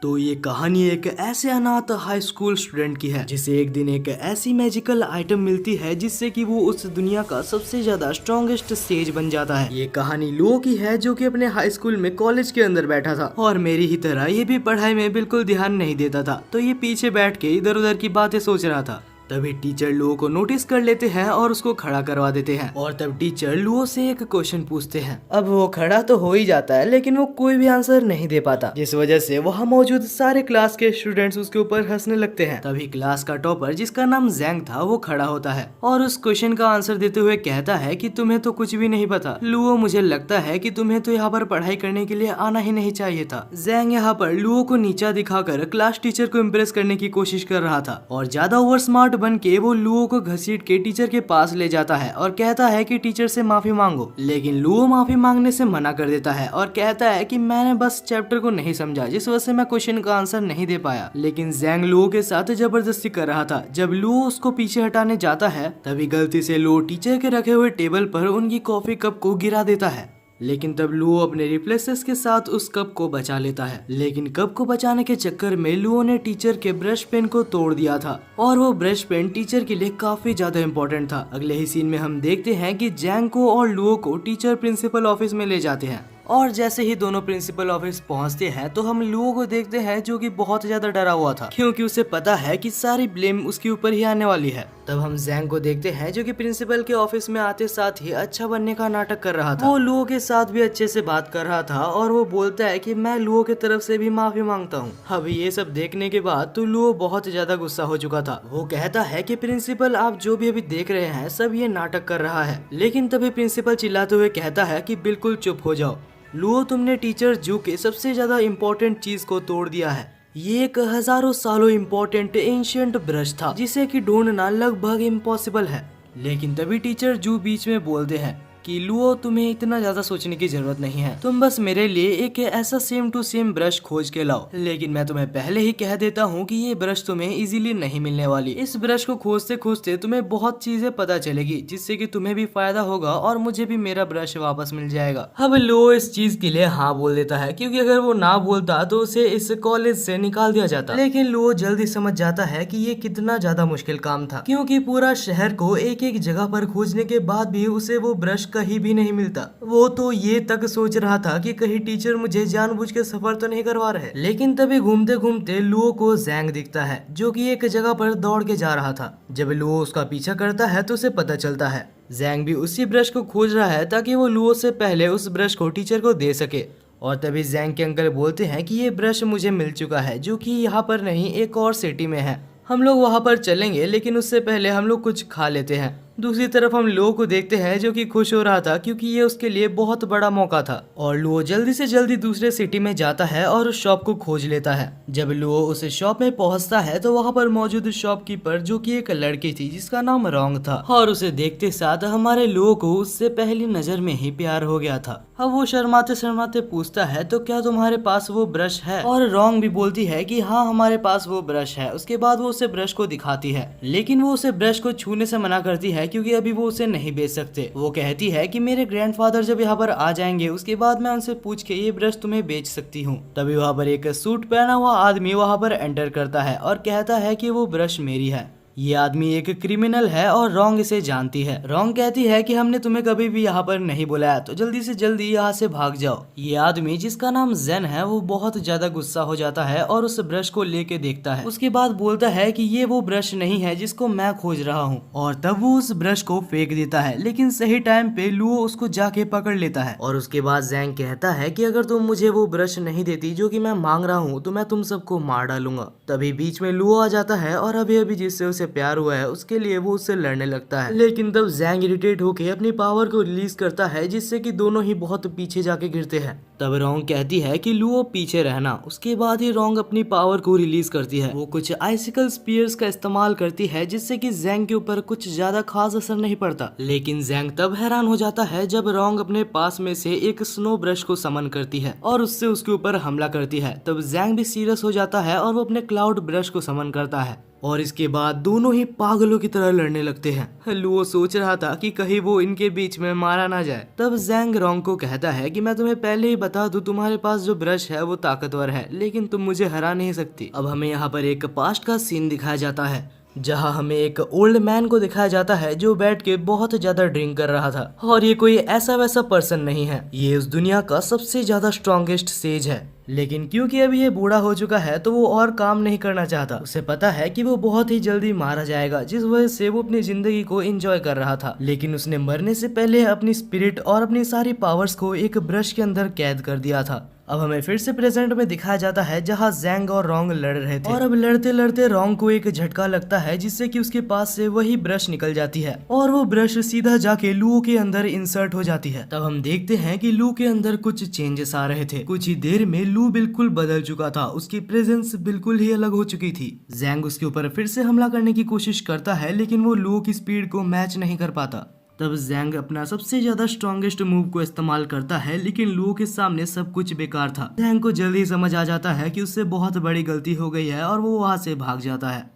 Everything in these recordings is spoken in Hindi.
तो ये कहानी एक ऐसे अनाथ हाई स्कूल स्टूडेंट की है जिसे एक दिन एक ऐसी मैजिकल आइटम मिलती है जिससे कि वो उस दुनिया का सबसे ज्यादा स्ट्रॉन्गेस्ट सेज बन जाता है। ये कहानी लुओ की है जो कि अपने हाई स्कूल में कॉलेज के अंदर बैठा था और मेरी ही तरह ये भी पढ़ाई में बिल्कुल ध्यान नहीं देता था। तो ये पीछे बैठ के इधर उधर की बातें सोच रहा था। तभी टीचर लुओ को नोटिस कर लेते हैं और उसको खड़ा करवा देते हैं और तब टीचर लुओ से एक क्वेश्चन पूछते हैं। अब वो खड़ा तो हो ही जाता है लेकिन वो कोई भी आंसर नहीं दे पाता, जिस वजह से वहाँ मौजूद सारे क्लास के स्टूडेंट्स उसके ऊपर हंसने लगते हैं। तभी क्लास का टॉपर जिसका नाम जैंग था वो खड़ा होता है और उस क्वेश्चन का आंसर देते हुए कहता है कि तुम्हें तो कुछ भी नहीं पता लुओ, मुझे लगता है कि तुम्हें तो यहाँ पर पढ़ाई करने के लिए आना ही नहीं चाहिए था। जैंग यहाँ पर लुओ को नीचा दिखाकर क्लास टीचर को इम्प्रेस करने की कोशिश कर रहा था और ज्यादा ओवर स्मार्ट बन के वो लुओ को घसीट के टीचर के पास ले जाता है और कहता है कि टीचर से माफी मांगो। लेकिन लुओ माफी मांगने से मना कर देता है और कहता है कि मैंने बस चैप्टर को नहीं समझा, जिस वजह से मैं क्वेश्चन का आंसर नहीं दे पाया। लेकिन जैंग लुओ के साथ जबरदस्ती कर रहा था। जब लुओ उसको पीछे हटाने जाता है तभी गलती से लुओ टीचर के रखे हुए टेबल पर उनकी कॉफी कप को गिरा देता है। लेकिन तब लुओ अपने रिफ्लेक्सेस के साथ उस कप को बचा लेता है। लेकिन कप को बचाने के चक्कर में लुओ ने टीचर के ब्रश पेन को तोड़ दिया था और वो ब्रश पेन टीचर के लिए काफी ज्यादा इम्पोर्टेंट था। अगले ही सीन में हम देखते हैं कि जैंग को और लुओ को टीचर प्रिंसिपल ऑफिस में ले जाते हैं और जैसे ही दोनों प्रिंसिपल ऑफिस पहुंचते हैं तो हम लुओ को देखते हैं जो कि बहुत ज्यादा डरा हुआ था क्योंकि उसे पता है कि सारी ब्लेम उसके ऊपर ही आने वाली है। तब हम जैंग को देखते हैं जो कि प्रिंसिपल के ऑफिस में आते साथ ही अच्छा बनने का नाटक कर रहा था। वो लुओ के साथ भी अच्छे से बात कर रहा था और वो बोलता है कि मैं लुओ की तरफ से भी माफी मांगता हूँ। अभी ये सब देखने के बाद तो लुओ बहुत ज्यादा गुस्सा हो चुका था। वो कहता है कि प्रिंसिपल आप जो भी अभी देख रहे हैं सब ये नाटक कर रहा है। लेकिन तभी प्रिंसिपल चिल्लाते हुए कहता है कि बिल्कुल चुप हो जाओ लुओ, तुमने टीचर जू के सबसे ज्यादा इम्पोर्टेंट चीज को तोड़ दिया है। ये एक हजारों सालों इम्पोर्टेंट एंशिएंट ब्रश था जिसे कि ढूंढना लगभग इम्पॉसिबल है। लेकिन तभी टीचर जू बीच में बोलते हैं कि लुओ, तुम्हें इतना ज्यादा सोचने की जरूरत नहीं है, तुम बस मेरे लिए एक ऐसा सेम टू सेम ब्रश खोज के लाओ। लेकिन मैं तुम्हें पहले ही कह देता हूँ कि ये ब्रश तुम्हें इजीली नहीं मिलने वाली। इस ब्रश को खोजते खोजते तुम्हें बहुत चीजें पता चलेगी जिससे कि तुम्हें भी फायदा होगा और मुझे भी मेरा ब्रश वापस मिल जाएगा। अब लुओ इस चीज के लिए हाँ बोल देता है क्योंकि अगर वो ना बोलता तो उसे इस कॉलेज से निकाल दिया जाता। लेकिन लुओ जल्दी समझ जाता है कि ये कितना ज्यादा मुश्किल काम था क्योंकि पूरा शहर को एक एक जगह पर खोजने के बाद भी उसे वो ब्रश कहीं भी नहीं मिलता। वो तो ये तक सोच रहा था कि कहीं टीचर मुझे जानबूझ के सफर तो नहीं करवा रहे। लेकिन तभी घूमते घूमते लुओ को जैंग दिखता है जो कि एक जगह पर दौड़ के जा रहा था। जब लुओ उसका पीछा करता है तो उसे पता चलता है जैंग भी उसी ब्रश को खोज रहा है ताकि वो लुओ से पहले उस ब्रश को टीचर को दे सके। और तभी जैंग के अंकल बोलते हैं कि ये ब्रश मुझे मिल चुका है जो कि यहाँ पर नहीं एक और सिटी में है, हम लोग वहाँ पर चलेंगे लेकिन उससे पहले हम लोग कुछ खा लेते हैं। दूसरी तरफ हम लुओ को देखते हैं जो कि खुश हो रहा था क्योंकि ये उसके लिए बहुत बड़ा मौका था और लुओ जल्दी से जल्दी दूसरे सिटी में जाता है और उस शॉप को खोज लेता है। जब लुओ उस शॉप में पहुंचता है तो वहाँ पर मौजूद शॉपकीपर जो कि एक लड़की थी जिसका नाम रोंग था और उसे देखते साथ हमारे लुओ को उससे पहली नजर में ही प्यार हो गया था। अब वो शर्माते शर्माते पूछता है तो क्या तुम्हारे पास वो ब्रश है, और रोंग भी बोलती है कि हाँ हमारे पास वो ब्रश है। उसके बाद वो उसे ब्रश को दिखाती है लेकिन वो उसे ब्रश को छूने से मना करती है क्योंकि अभी वो उसे नहीं बेच सकते। वो कहती है कि मेरे ग्रैंडफादर जब यहाँ पर आ जाएंगे उसके बाद मैं उनसे पूछ के ये ब्रश तुम्हें बेच सकती हूँ। तभी वहाँ पर एक सूट पहना हुआ आदमी वहाँ पर एंटर करता है और कहता है कि वो ब्रश मेरी है। ये आदमी एक क्रिमिनल है और रोंग इसे जानती है। रोंग कहती है कि हमने तुम्हें कभी भी यहाँ पर नहीं बुलाया तो जल्दी से जल्दी यहाँ से भाग जाओ। ये आदमी जिसका नाम जेन है वो बहुत ज्यादा गुस्सा हो जाता है और उस ब्रश को लेके देखता है। उसके बाद बोलता है कि ये वो ब्रश नहीं है जिसको मैं खोज रहा हूँ और तब वो उस ब्रश को फेंक देता है। लेकिन सही टाइम पे लुओ उसको जाके पकड़ लेता है और उसके बाद जैंग कहता है कि अगर तुम मुझे वो ब्रश नहीं देती जो कि मैं मांग रहा हूँ तो मैं तुम सबको मार डालूंगा। तभी बीच में लुओ आ जाता है और अभी अभी जिससे उसे प्यार हुआ है उसके लिए वो उससे लड़ने लगता है। लेकिन तब जैंग इरिटेट होकर अपनी पावर को रिलीज करता है जिससे कि दोनों ही बहुत पीछे जाके गिरते हैं। तब रोंग कहती है कि लुओ पीछे रहना। उसके बाद ही रोंग अपनी पावर को रिलीज करती है। वो कुछ आइसिकल स्पीयर्स का इस्तेमाल करती है जिससे कि जैंग के ऊपर कुछ ज्यादा खास असर नहीं पड़ता। लेकिन जैंग तब हैरान हो जाता है जब रोंग अपने पास में से एक स्नो ब्रश को समन करती है और उससे उसके ऊपर हमला करती है। तब जैंग भी सीरियस हो जाता है और वो अपने क्लाउड ब्रश को समन करता है। और इसके बाद दोनों ही पागलों की तरह लड़ने लगते हैं। लुओ सोच रहा था कि कहीं वो इनके बीच में मारा ना जाए। तब जैंग रोंग को कहता है कि मैं तुम्हें पहले ही बता दूं, तुम्हारे पास जो ब्रश है वो ताकतवर है, लेकिन तुम मुझे हरा नहीं सकती। अब हमें यहाँ पर एक पास्ट का सीन दिखाया जाता है जहाँ हमें एक ओल्ड मैन को दिखाया जाता है जो बैठ के बहुत ज्यादा ड्रिंक कर रहा था। और ये कोई ऐसा वैसा पर्सन नहीं है, ये उस दुनिया का सबसे ज्यादा स्ट्रॉन्गेस्ट सेज है। लेकिन क्योंकि अभी ये बूढ़ा हो चुका है तो वो और काम नहीं करना चाहता। उसे पता है कि वो बहुत ही जल्दी मारा जाएगा, जिस वजह से वो अपनी जिंदगी को एंजॉय कर रहा था। लेकिन उसने मरने से पहले अपनी स्पिरिट और अपनी सारी पावर्स को एक ब्रश के अंदर कैद कर दिया था। अब हमें फिर से प्रेजेंट में दिखाया जाता है जहाँ जैंग और रोंग लड़ रहे थे। और अब लड़ते लड़ते रोंग को एक झटका लगता है जिससे कि उसके पास से वही ब्रश निकल जाती है और वो ब्रश सीधा जाके लू के अंदर इंसर्ट हो जाती है। तब हम देखते हैं कि लू के अंदर कुछ चेंजेस आ रहे थे। कुछ ही देर में लू बिल्कुल बदल चुका था, उसकी प्रेजेंस बिल्कुल ही अलग हो चुकी थी। जैंग उसके ऊपर फिर से हमला करने की कोशिश करता है लेकिन वो लू की स्पीड को मैच नहीं कर पाता। तब जैंग अपना सबसे ज्यादा स्ट्रॉन्गेस्ट मूव को इस्तेमाल करता है लेकिन लू के सामने सब कुछ बेकार था। जैंग को जल्दी समझ आ जाता है कि उससे बहुत बड़ी गलती हो गई है और वो वहां से भाग जाता है।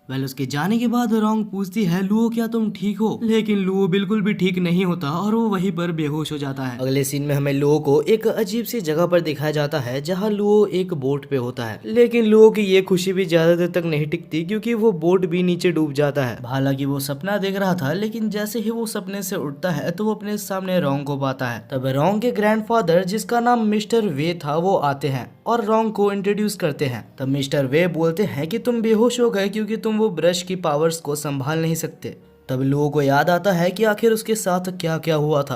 उसके जाने के बाद रोंग पूछती है, लुओ क्या तुम ठीक हो? लेकिन लुओ बिल्कुल भी ठीक नहीं होता और वो वहीं पर बेहोश हो जाता है। अगले सीन में हमें लुओ को एक अजीब सी जगह पर दिखाया जाता है जहाँ लुओ एक बोट पे होता है। लेकिन लुओ की ये खुशी भी ज्यादा देर तक नहीं टिकती क्योंकि वो बोट भी नीचे डूब जाता है। हालांकि वो सपना देख रहा था लेकिन जैसे ही वो सपने से उठता है तो वो अपने सामने रोंग को पाता है। तब रोंग के ग्रैंडफादर जिसका नाम मिस्टर वे था वो आते हैं और रोंग को इंट्रोड्यूस करते हैं। तब मिस्टर वे बोलते हैं कि तुम बेहोश हो गए क्योंकि तुम वो ब्रश की पावर्स को संभाल नहीं सकते। तब लुओ को याद आता है कि आखिर उसके साथ क्या क्या हुआ था।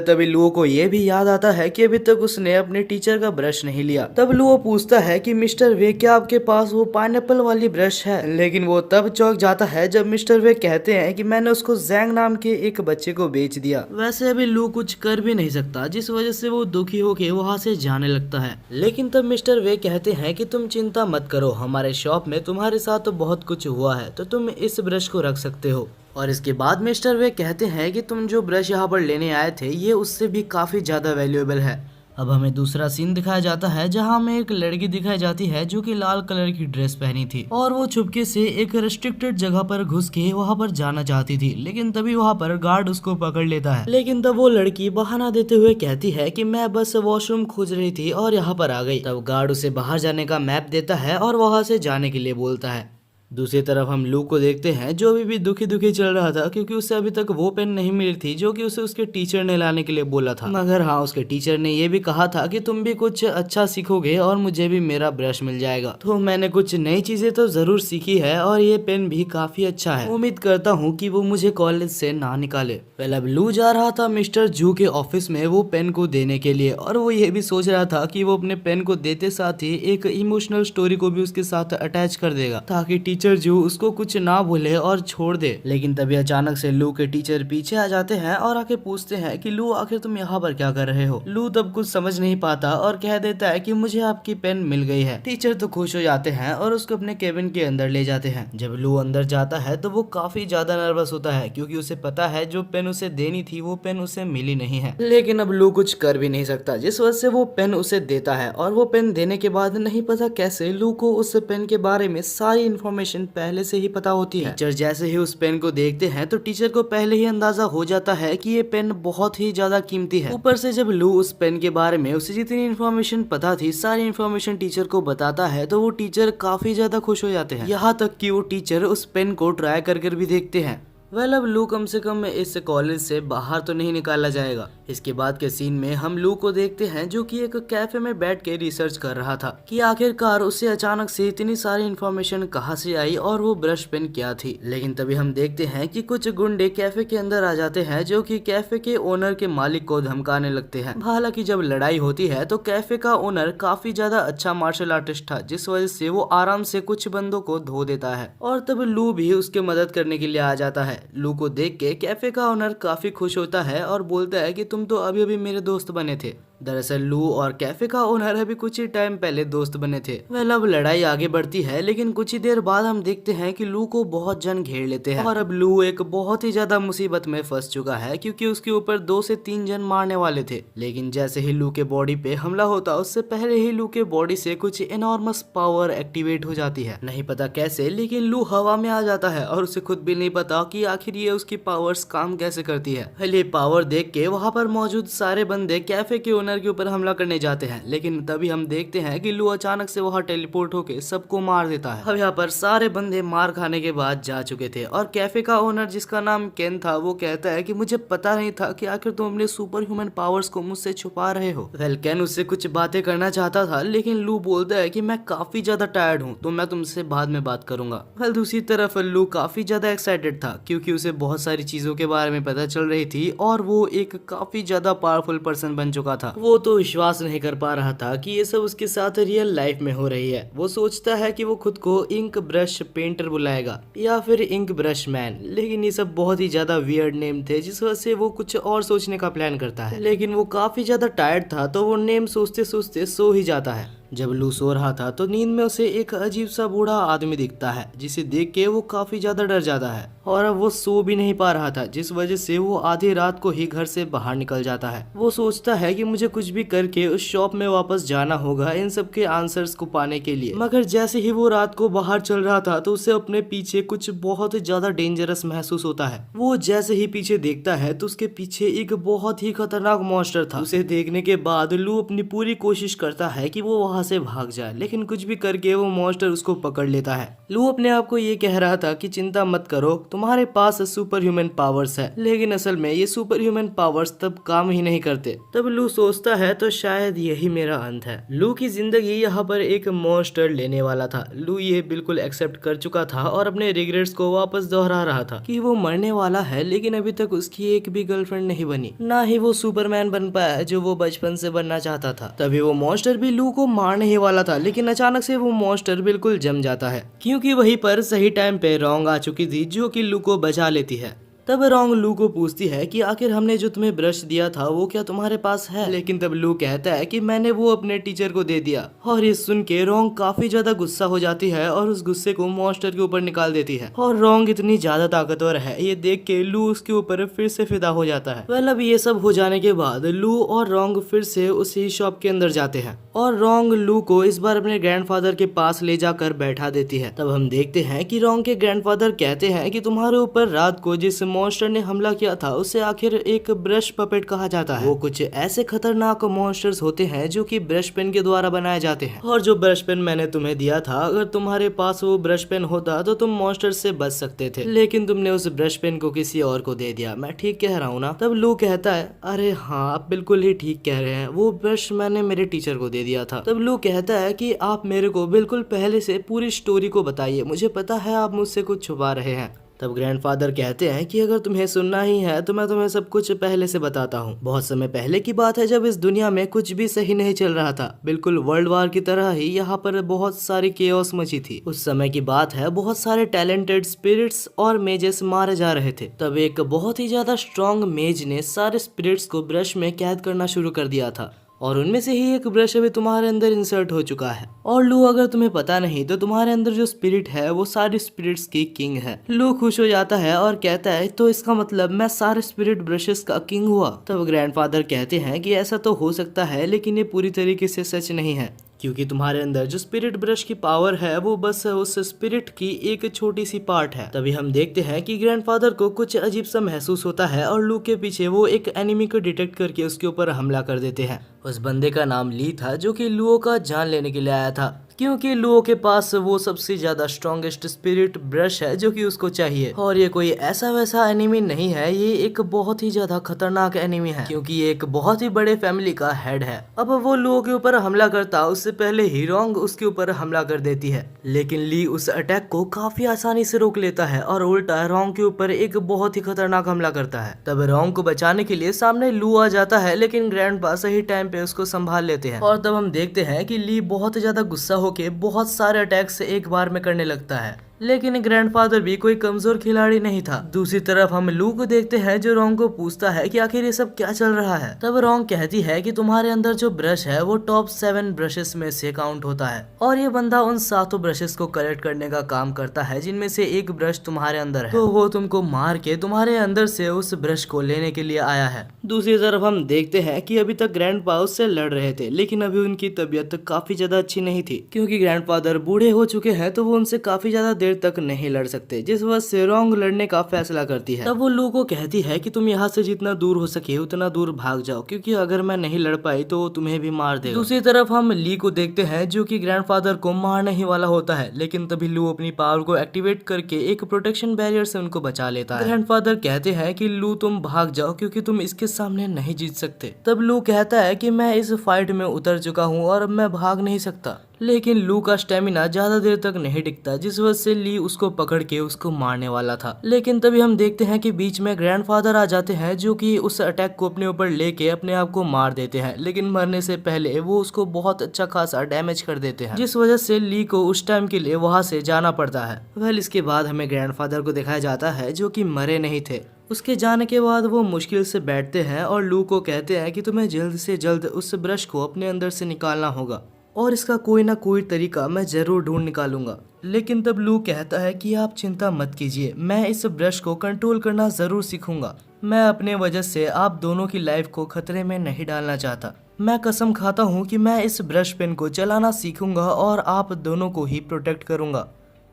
तभी लुओ को ये भी याद आता है कि अभी तक उसने अपने टीचर का ब्रश नहीं लिया। तब लुओ पूछता है कि मिस्टर वे क्या आपके पास वो पाइनएप्पल वाली ब्रश है? लेकिन वो तब चौंक जाता है जब मिस्टर वे कहते हैं कि मैंने उसको जैंग नाम के एक बच्चे को बेच दिया। वैसे अभी लुओ कुछ कर भी नहीं सकता जिस वजह से वो दुखी होके वहाँ से जाने लगता है। लेकिन तब मिस्टर वे कहते हैं कि तुम चिंता मत करो, हमारे शॉप में तुम्हारे साथ तो बहुत कुछ हुआ है तो तुम इस ब्रश को रख सकते हो। और इसके बाद मिस्टर वे कहते हैं कि तुम जो ब्रश यहाँ पर लेने आए थे ये उससे भी काफी ज्यादा वैल्यूएबल है। अब हमें दूसरा सीन दिखाया जाता है जहाँ हमें एक लड़की दिखाई जाती है जो कि लाल कलर की ड्रेस पहनी थी और वो चुपके से एक रेस्ट्रिक्टेड जगह पर घुस के वहाँ पर जाना चाहती थी। लेकिन तभी वहाँ पर गार्ड उसको पकड़ लेता है। लेकिन तब वो लड़की बहाना देते हुए कहती है कि मैं बस वॉशरूम खोज रही थी और यहाँ पर आ गई। तब गार्ड उसे बाहर जाने का मैप देता है और वहाँ से जाने के लिए बोलता है। दूसरी तरफ हम लू को देखते हैं जो अभी भी दुखी दुखी चल रहा था क्योंकि उसे अभी तक वो पेन नहीं मिली थी जो कि उसे उसके टीचर ने लाने के लिए बोला था। मगर हाँ, उसके टीचर ने ये भी कहा था कि तुम भी कुछ अच्छा सीखोगे और मुझे भी मेरा ब्रश मिल जाएगा। तो मैंने कुछ नई चीजें तो जरूर सीखी है और ये पेन भी काफी अच्छा है। उम्मीद करता हूँ कि वो मुझे कॉलेज से ना निकाले। पहले अब लू जा रहा था मिस्टर जू के ऑफिस में वो पेन को देने के लिए और वो ये भी सोच रहा था कि वो अपने पेन को देते साथ ही एक इमोशनल स्टोरी को भी उसके साथ अटैच कर देगा ताकि टीचर जो उसको कुछ ना बोले और छोड़ दे। लेकिन तभी अचानक से लू के टीचर पीछे आ जाते हैं और आके पूछते हैं कि लू आखिर तुम यहाँ पर क्या कर रहे हो? लू तब कुछ समझ नहीं पाता और कह देता है कि मुझे आपकी पेन मिल गई है। टीचर तो खुश हो जाते हैं और उसको अपने केबिन के अंदर ले जाते हैं। जब लू अंदर जाता है तो वो काफी ज्यादा नर्वस होता है क्योंकि उसे पता है जो पेन उसे देनी थी वो पेन उसे मिली नहीं है। लेकिन अब लू कुछ कर भी नहीं सकता जिस वजह से वो पेन उसे देता है और वो पेन देने के बाद नहीं पता कैसे लू को उस पेन के बारे में सारी इन्फॉर्मेशन पहले से ही पता होती है। टीचर जैसे ही उस पेन को देखते हैं तो टीचर को पहले ही अंदाजा हो जाता है कि ये पेन बहुत ही ज्यादा कीमती है। ऊपर से जब लू उस पेन के बारे में उसे जितनी इन्फॉर्मेशन पता थी सारी इन्फॉर्मेशन टीचर को बताता है तो वो टीचर काफी ज्यादा खुश हो जाते हैं। यहाँ तक कि वो टीचर उस पेन को ट्राई कर भी देखते हैं। अब लू कम से कम इस कॉलेज से बाहर तो नहीं निकाला जाएगा। इसके बाद के सीन में हम लू को देखते हैं जो कि एक कैफे में बैठ के रिसर्च कर रहा था कि आखिरकार उसे अचानक से इतनी सारी इन्फॉर्मेशन कहाँ से आई और वो ब्रश पेन क्या थी। लेकिन तभी हम देखते हैं कि कुछ गुंडे कैफे के अंदर आ जाते हैं जो कि कैफे के ओनर के मालिक को धमकाने लगते हैं। हालांकि जब लड़ाई होती है तो कैफे का ओनर काफी ज्यादा अच्छा मार्शल आर्टिस्ट था जिस वजह से वो आराम से कुछ बंदों को धो देता है और तब लू भी उसके मदद करने के लिए आ जाता है। लू को देख के कैफे का ओनर काफी खुश होता है और बोलता है कि तुम तो अभी अभी मेरे दोस्त बने थे दरअसल लू और कैफे का ओनर अभी कुछ ही टाइम पहले दोस्त बने थे। वह अब लड़ाई आगे बढ़ती है, लेकिन कुछ ही देर बाद हम देखते हैं कि लू को बहुत जन घेर लेते हैं और अब लू एक बहुत ही ज्यादा मुसीबत में फंस चुका है, क्योंकि उसके ऊपर 2 से 3 जन मारने वाले थे। लेकिन जैसे ही लू के बॉडी पे हमला होता उससे पहले ही लू के बॉडी से कुछ एनॉर्मस पावर एक्टिवेट हो जाती है। नहीं पता कैसे, लेकिन लू हवा में आ जाता है और उसे खुद भी नहीं पता कि आखिर ये उसकी पावर्स काम कैसे करती है। ये पावर देख के वहाँ पर मौजूद सारे बंदे कैफे के ओनर के ऊपर हमला करने जाते हैं, लेकिन तभी हम देखते हैं कि लू अचानक से वहाँ टेलीपोर्ट होके सबको मार देता है। अब यहाँ पर सारे बंदे मार खाने के बाद जा चुके थे और कैफे का ओनर जिसका नाम केन था वो कहता है कि मुझे पता नहीं था कि आखिर तुम अपने सुपर ह्यूमन पावर्स को मुझसे छुपा रहे हो। वेल केन उससे कुछ बातें करना चाहता था, लेकिन लू बोलता है कि मैं काफी ज्यादा टायर्ड हूँ तो मैं तुमसे बाद में बात करूंगा। वेल दूसरी तरफ लू काफी ज्यादा एक्साइटेड था, क्योंकि उसे बहुत सारी चीजों के बारे में पता चल रही थी और वो एक काफी ज्यादा पावरफुल पर्सन बन चुका था। वो तो विश्वास नहीं कर पा रहा था कि ये सब उसके साथ रियल लाइफ में हो रही है। वो सोचता है कि वो खुद को इंक ब्रश पेंटर बुलाएगा या फिर इंक ब्रश मैन, लेकिन ये सब बहुत ही ज्यादा वियर्ड नेम थे, जिस वजह से वो कुछ और सोचने का प्लान करता है। लेकिन वो काफी ज्यादा टायर्ड था तो वो नेम सोचते सोचते सो ही जाता है। जब लू सो रहा था तो नींद में उसे एक अजीब सा बूढ़ा आदमी दिखता है, जिसे देख के वो काफी ज्यादा डर जाता है और अब वो सो भी नहीं पा रहा था, जिस वजह से वो आधी रात को ही घर से बाहर निकल जाता है। वो सोचता है कि मुझे कुछ भी करके उस शॉप में वापस जाना होगा इन सब के आंसर्स को पाने के लिए। मगर जैसे ही वो रात को बाहर चल रहा था तो उसे अपने पीछे कुछ बहुत ज्यादा डेंजरस महसूस होता है। वो जैसे ही पीछे देखता है तो उसके पीछे एक बहुत ही खतरनाक मॉन्स्टर था। उसे देखने के बाद लू अपनी पूरी कोशिश करता है कि वो वहाँ से भाग जाए, लेकिन कुछ भी करके वो मॉन्स्टर उसको पकड़ लेता है। लू अपने आप को ये कह रहा था कि चिंता मत करो, तुम्हारे पास सुपर ह्यूमन पावर्स है, लेकिन असल में ये सुपर ह्यूमन पावर्स तब काम ही नहीं करते। तब लू सोचता है तो शायद यही मेरा अंत है। लू की जिंदगी यहाँ पर एक मॉन्स्टर लेने वाला था। लू ये बिल्कुल एक्सेप्ट कर चुका था और अपने रिग्रेट्स को वापस दोहरा रहा था कि वो मरने वाला है, लेकिन अभी तक उसकी एक भी गर्लफ्रेंड नहीं बनी, ना ही वो सुपरमैन बन पाया जो वो बचपन से बनना चाहता था। तभी वो मॉन्स्टर भी लू को मारने ही वाला था, लेकिन अचानक से वो मॉन्स्टर बिल्कुल जम जाता है, क्योंकि वहीं पर सही टाइम पे रोंग आ चुकी थी जो कि लू को बचा लेती है। तब रोंग लू को पूछती है कि आखिर हमने जो तुम्हें ब्रश दिया था वो क्या तुम्हारे पास है, लेकिन तब लू कहता है कि मैंने वो अपने टीचर को दे दिया। और ये सुन के रोंग काफी ज्यादा गुस्सा हो जाती है और उस गुस्से को मॉन्स्टर के ऊपर निकाल देती है। और रोंग इतनी ज्यादा ताकतवर है ये देख के लू उसके ऊपर फिर से फिदा हो जाता है। वेल अब ये सब हो जाने के बाद लू और रोंग फिर से उसी शॉप के अंदर जाते हैं और रोंग लू को इस बार अपने ग्रैंडफादर के पास ले जाकर बैठा देती है। तब हम देखते हैं कि रोंग के ग्रैंडफादर कहते हैं कि तुम्हारे ऊपर रात को जिस मॉन्स्टर ने हमला किया था उसे आखिर एक ब्रश पपेट कहा जाता है। वो कुछ ऐसे खतरनाक मॉन्स्टर्स होते हैं जो कि ब्रश पेन के द्वारा बनाए जाते हैं, और जो ब्रश पेन मैंने तुम्हें दिया था, अगर तुम्हारे पास वो ब्रश पेन होता तो तुम मॉन्स्टर से बच सकते थे, लेकिन तुमने उस ब्रश पेन को किसी और को दे दिया। मैं ठीक कह रहा हूँ ना? तब लू कहता है अरे हाँ आप बिल्कुल ही ठीक कह रहे हैं, वो ब्रश मैंने मेरे टीचर को दे दिया था। तब लू कहता है कि आप मेरे को बिल्कुल पहले से पूरी स्टोरी को बताइए, मुझे पता है आप मुझसे कुछ छुपा रहे हैं। तब ग्रैंडफादर कहते हैं कि अगर तुम्हें सुनना ही है तो मैं तुम्हें सब कुछ पहले से बताता हूँ। बहुत समय पहले की बात है जब इस दुनिया में कुछ भी सही नहीं चल रहा था, बिल्कुल वर्ल्ड वार की तरह ही यहाँ पर बहुत सारी केओस मची थी। उस समय की बात है, बहुत सारे टैलेंटेड स्पिरिट्स और मेजेस मारे जा रहे थे। तब एक बहुत ही ज्यादा स्ट्रॉन्ग मेज ने सारे स्पिरिट्स को ब्रश में कैद करना शुरू कर दिया था, और उनमें से ही एक ब्रश अभी तुम्हारे अंदर इंसर्ट हो चुका है। और लू अगर तुम्हें पता नहीं तो तुम्हारे अंदर जो स्पिरिट है वो सारे स्पिरिट्स की किंग है। लू खुश हो जाता है और कहता है तो इसका मतलब मैं सारे स्पिरिट ब्रशेस का किंग हुआ। तब ग्रैंडफादर कहते हैं कि ऐसा तो हो सकता है, लेकिन ये पूरी तरीके से सच नहीं है, क्योंकि तुम्हारे अंदर जो स्पिरिट ब्रश की पावर है वो बस उस स्पिरिट की एक छोटी सी पार्ट है। तभी हम देखते हैं कि ग्रैंडफादर को कुछ अजीब सा महसूस होता है और लू के पीछे वो एक एनिमी को डिटेक्ट करके उसके ऊपर हमला कर देते हैं। उस बंदे का नाम ली था जो कि लुओ का जान लेने के लिए आया था, क्योंकि लुओ के पास वो सबसे ज्यादा स्ट्रॉन्गेस्ट स्पिरिट ब्रश है जो कि उसको चाहिए। और ये कोई ऐसा वैसा एनिमी नहीं है, ये एक बहुत ही ज्यादा खतरनाक एनिमी है, क्योंकि ये एक बहुत ही बड़े फैमिली का हेड है। अब वो लुओ के ऊपर हमला करता उससे पहले ही रोंग उसके ऊपर हमला कर देती है, लेकिन ली उस अटैक को काफी आसानी से रोक लेता है और उल्टा रोंग के ऊपर एक बहुत ही खतरनाक हमला करता है। तब रोंग को बचाने के लिए सामने लू आ जाता है, लेकिन ग्रैंडपा सही टाइम पे उसको संभाल लेते हैं। और तब हम देखते हैं कि ली बहुत ज्यादा गुस्सा होके बहुत सारे अटैक्स एक बार में करने लगता है। लेकिन ग्रैंडफादर भी कोई कमजोर खिलाड़ी नहीं था। दूसरी तरफ हम लू को देखते हैं जो रोंग को पूछता है कि आखिर ये सब क्या चल रहा है। तब रोंग कहती है कि तुम्हारे अंदर जो ब्रश है वो टॉप 7 ब्रशेस में से काउंट होता है और ये बंदा उन 7 ब्रशेस को कलेक्ट करने का काम करता है जिनमें से एक ब्रश तुम्हारे अंदर है, तो वो तुमको मार के तुम्हारे अंदर से उस ब्रश को लेने के लिए आया है। दूसरी तरफ हम देखते हैं कि अभी तक ग्रैंडपा उससे लड़ रहे थे, लेकिन अभी उनकी तबीयत काफी ज्यादा अच्छी नहीं थी क्योंकि ग्रैंडफादर बूढ़े हो चुके हैं, तो वो उनसे काफी ज्यादा देर तक नहीं लड़ सकते, जिस वजह से रोंग लड़ने का फैसला करती है। तब वो लू को कहती है कि तुम यहाँ से जितना दूर हो सके उतना दूर भाग जाओ, क्योंकि अगर मैं नहीं लड़ पाई तो वो तुम्हें भी मार देगा। दूसरी तरफ हम ली को देखते हैं जो कि ग्रैंडफादर को मारने ही वाला होता है, लेकिन तभी लू अपनी पावर को एक्टिवेट करके एक प्रोटेक्शन बैरियर से उनको बचा लेता है। ग्रैंडफादर कहते हैं कि लू तुम भाग जाओ क्योंकि तुम इसके सामने नहीं जीत सकते। तब लू कहता है कि मैं इस फाइट में उतर चुका हूँ और अब मैं भाग नहीं सकता, लेकिन लू का स्टेमिना ज्यादा देर तक नहीं टिकता, जिस वजह से ली उसको पकड़ के उसको मारने वाला था। लेकिन तभी हम देखते हैं कि बीच में ग्रैंडफादर आ जाते हैं जो कि उस अटैक को अपने ऊपर लेके अपने आप को मार देते हैं, लेकिन मरने से पहले वो उसको बहुत अच्छा खासा डैमेज कर देते हैं, जिस वजह से ली को उस टाइम के लिए वहां से जाना पड़ता है। वेल इसके बाद हमें ग्रैंडफादर को दिखाया जाता है जो कि मरे नहीं थे। उसके जाने के बाद वो मुश्किल से बैठते हैं और लू को कहते हैं कि तुम्हें जल्द से जल्द उस ब्रश को अपने अंदर से निकालना होगा और इसका कोई ना कोई तरीका मैं जरूर ढूंढ निकालूंगा। लेकिन तब लू कहता है कि आप चिंता मत कीजिए, मैं इस ब्रश को कंट्रोल करना जरूर सीखूंगा। मैं अपने वजह से आप दोनों की लाइफ को खतरे में नहीं डालना चाहता। मैं कसम खाता हूँ कि मैं इस ब्रश पेन को चलाना सीखूंगा और आप दोनों को ही प्रोटेक्ट करूंगा।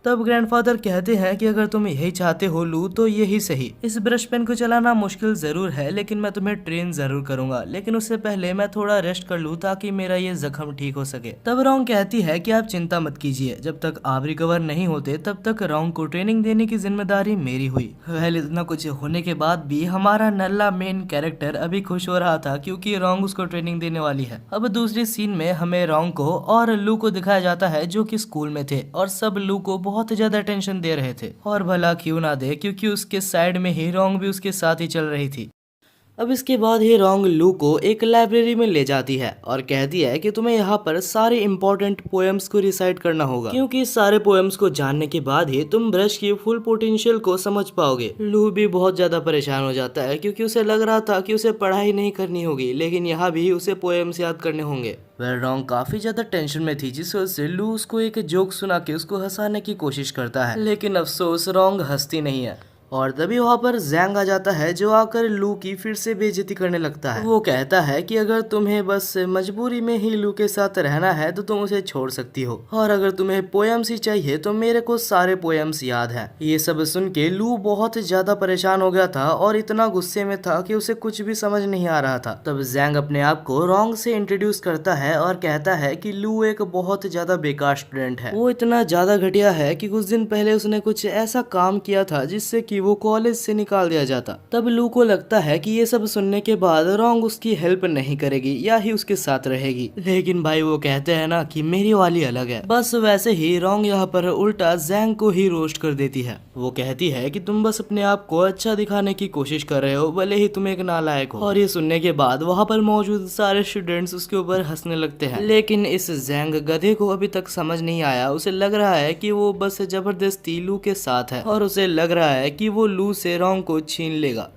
तब ग्रैंडफादर कहते हैं कि अगर तुम यही चाहते हो लू तो यही सही। इस ब्रश पेन को चलाना मुश्किल जरूर है, लेकिन मैं तुम्हें ट्रेन जरूर करूंगा, लेकिन उससे पहले मैं थोड़ा रेस्ट कर लूं ताकि मेरा ये जख्म ठीक हो सके। तब रोंग कहती है कि आप चिंता मत कीजिए, जब तक आप रिकवर नहीं होते तब तक रोंग को ट्रेनिंग देने की जिम्मेदारी मेरी हुई। वेल इतना कुछ होने के बाद भी हमारा नल्ला मेन कैरेक्टर अभी खुश हो रहा था क्योंकि रोंग उसको ट्रेनिंग देने वाली है। अब दूसरी सीन में हमें रोंग को और लू को दिखाया जाता है जो कि स्कूल में थे और सब लू को बहुत ज्यादा टेंशन दे रहे थे, और भला क्यों ना दे क्योंकि उसके साइड में ही रोंग भी उसके साथ ही चल रही थी। अब इसके बाद ही रोंग लू को एक लाइब्रेरी में ले जाती है और कहती है कि तुम्हें यहाँ पर सारे इम्पोर्टेंट पोएम्स को रिसाइट करना होगा, क्योंकि सारे पोएम्स को जानने के बाद ही तुम ब्रश की फुल पोटेंशियल को समझ पाओगे। लू भी बहुत ज्यादा परेशान हो जाता है क्योंकि उसे लग रहा था कि उसे पढ़ाई नहीं करनी होगी, लेकिन यहाँ भी उसे पोएम्स याद करने होंगे। वह रोंग काफी ज्यादा टेंशन में थी, जिस वजह से लू उसको एक जोक सुना के उसको हंसाने की कोशिश करता है, लेकिन अफसोस रोंग हंसती नहीं है। और तभी वहाँ पर जैंग आ जाता है जो आकर लू की फिर से बेइज्जती करने लगता है। वो कहता है कि अगर तुम्हें बस मजबूरी में ही लू के साथ रहना है तो तुम उसे छोड़ सकती हो, और अगर तुम्हें पोएम्स ही चाहिए तो मेरे को सारे पोएम्स याद है। ये सब सुन के लू बहुत ज्यादा परेशान हो गया था और इतना गुस्से में था कि उसे कुछ भी समझ नहीं आ रहा था। तब जैंग अपने आप को रोंग से इंट्रोड्यूस करता है और कहता है कि लू एक बहुत ज्यादा बेकार स्टूडेंट है। वो इतना ज्यादा घटिया है कि कुछ दिन पहले उसने कुछ ऐसा काम किया था जिससे कि वो कॉलेज से निकाल दिया जाता। तब लू को लगता है कि ये सब सुनने के बाद रोंग उसकी हेल्प नहीं करेगी या ही उसके साथ रहेगी, लेकिन भाई वो कहते हैं ना कि मेरी वाली अलग है। बस वैसे ही रोंग यहाँ पर उल्टा जैंग को ही रोस्ट कर देती है। वो कहती है कि तुम बस अपने आप को अच्छा दिखाने की कोशिश कर रहे हो, भले ही तुम एक नालायक हो। और ये सुनने के बाद वहाँ पर मौजूद सारे स्टूडेंट्स उसके ऊपर हंसने लगते हैं, लेकिन इस जैंग गधे को अभी तक समझ नहीं आया। उसे लग रहा है कि वो बस जबरदस्ती लू के साथ है और उसे लग रहा है कि वो लू से रोंग को छीन लेगा।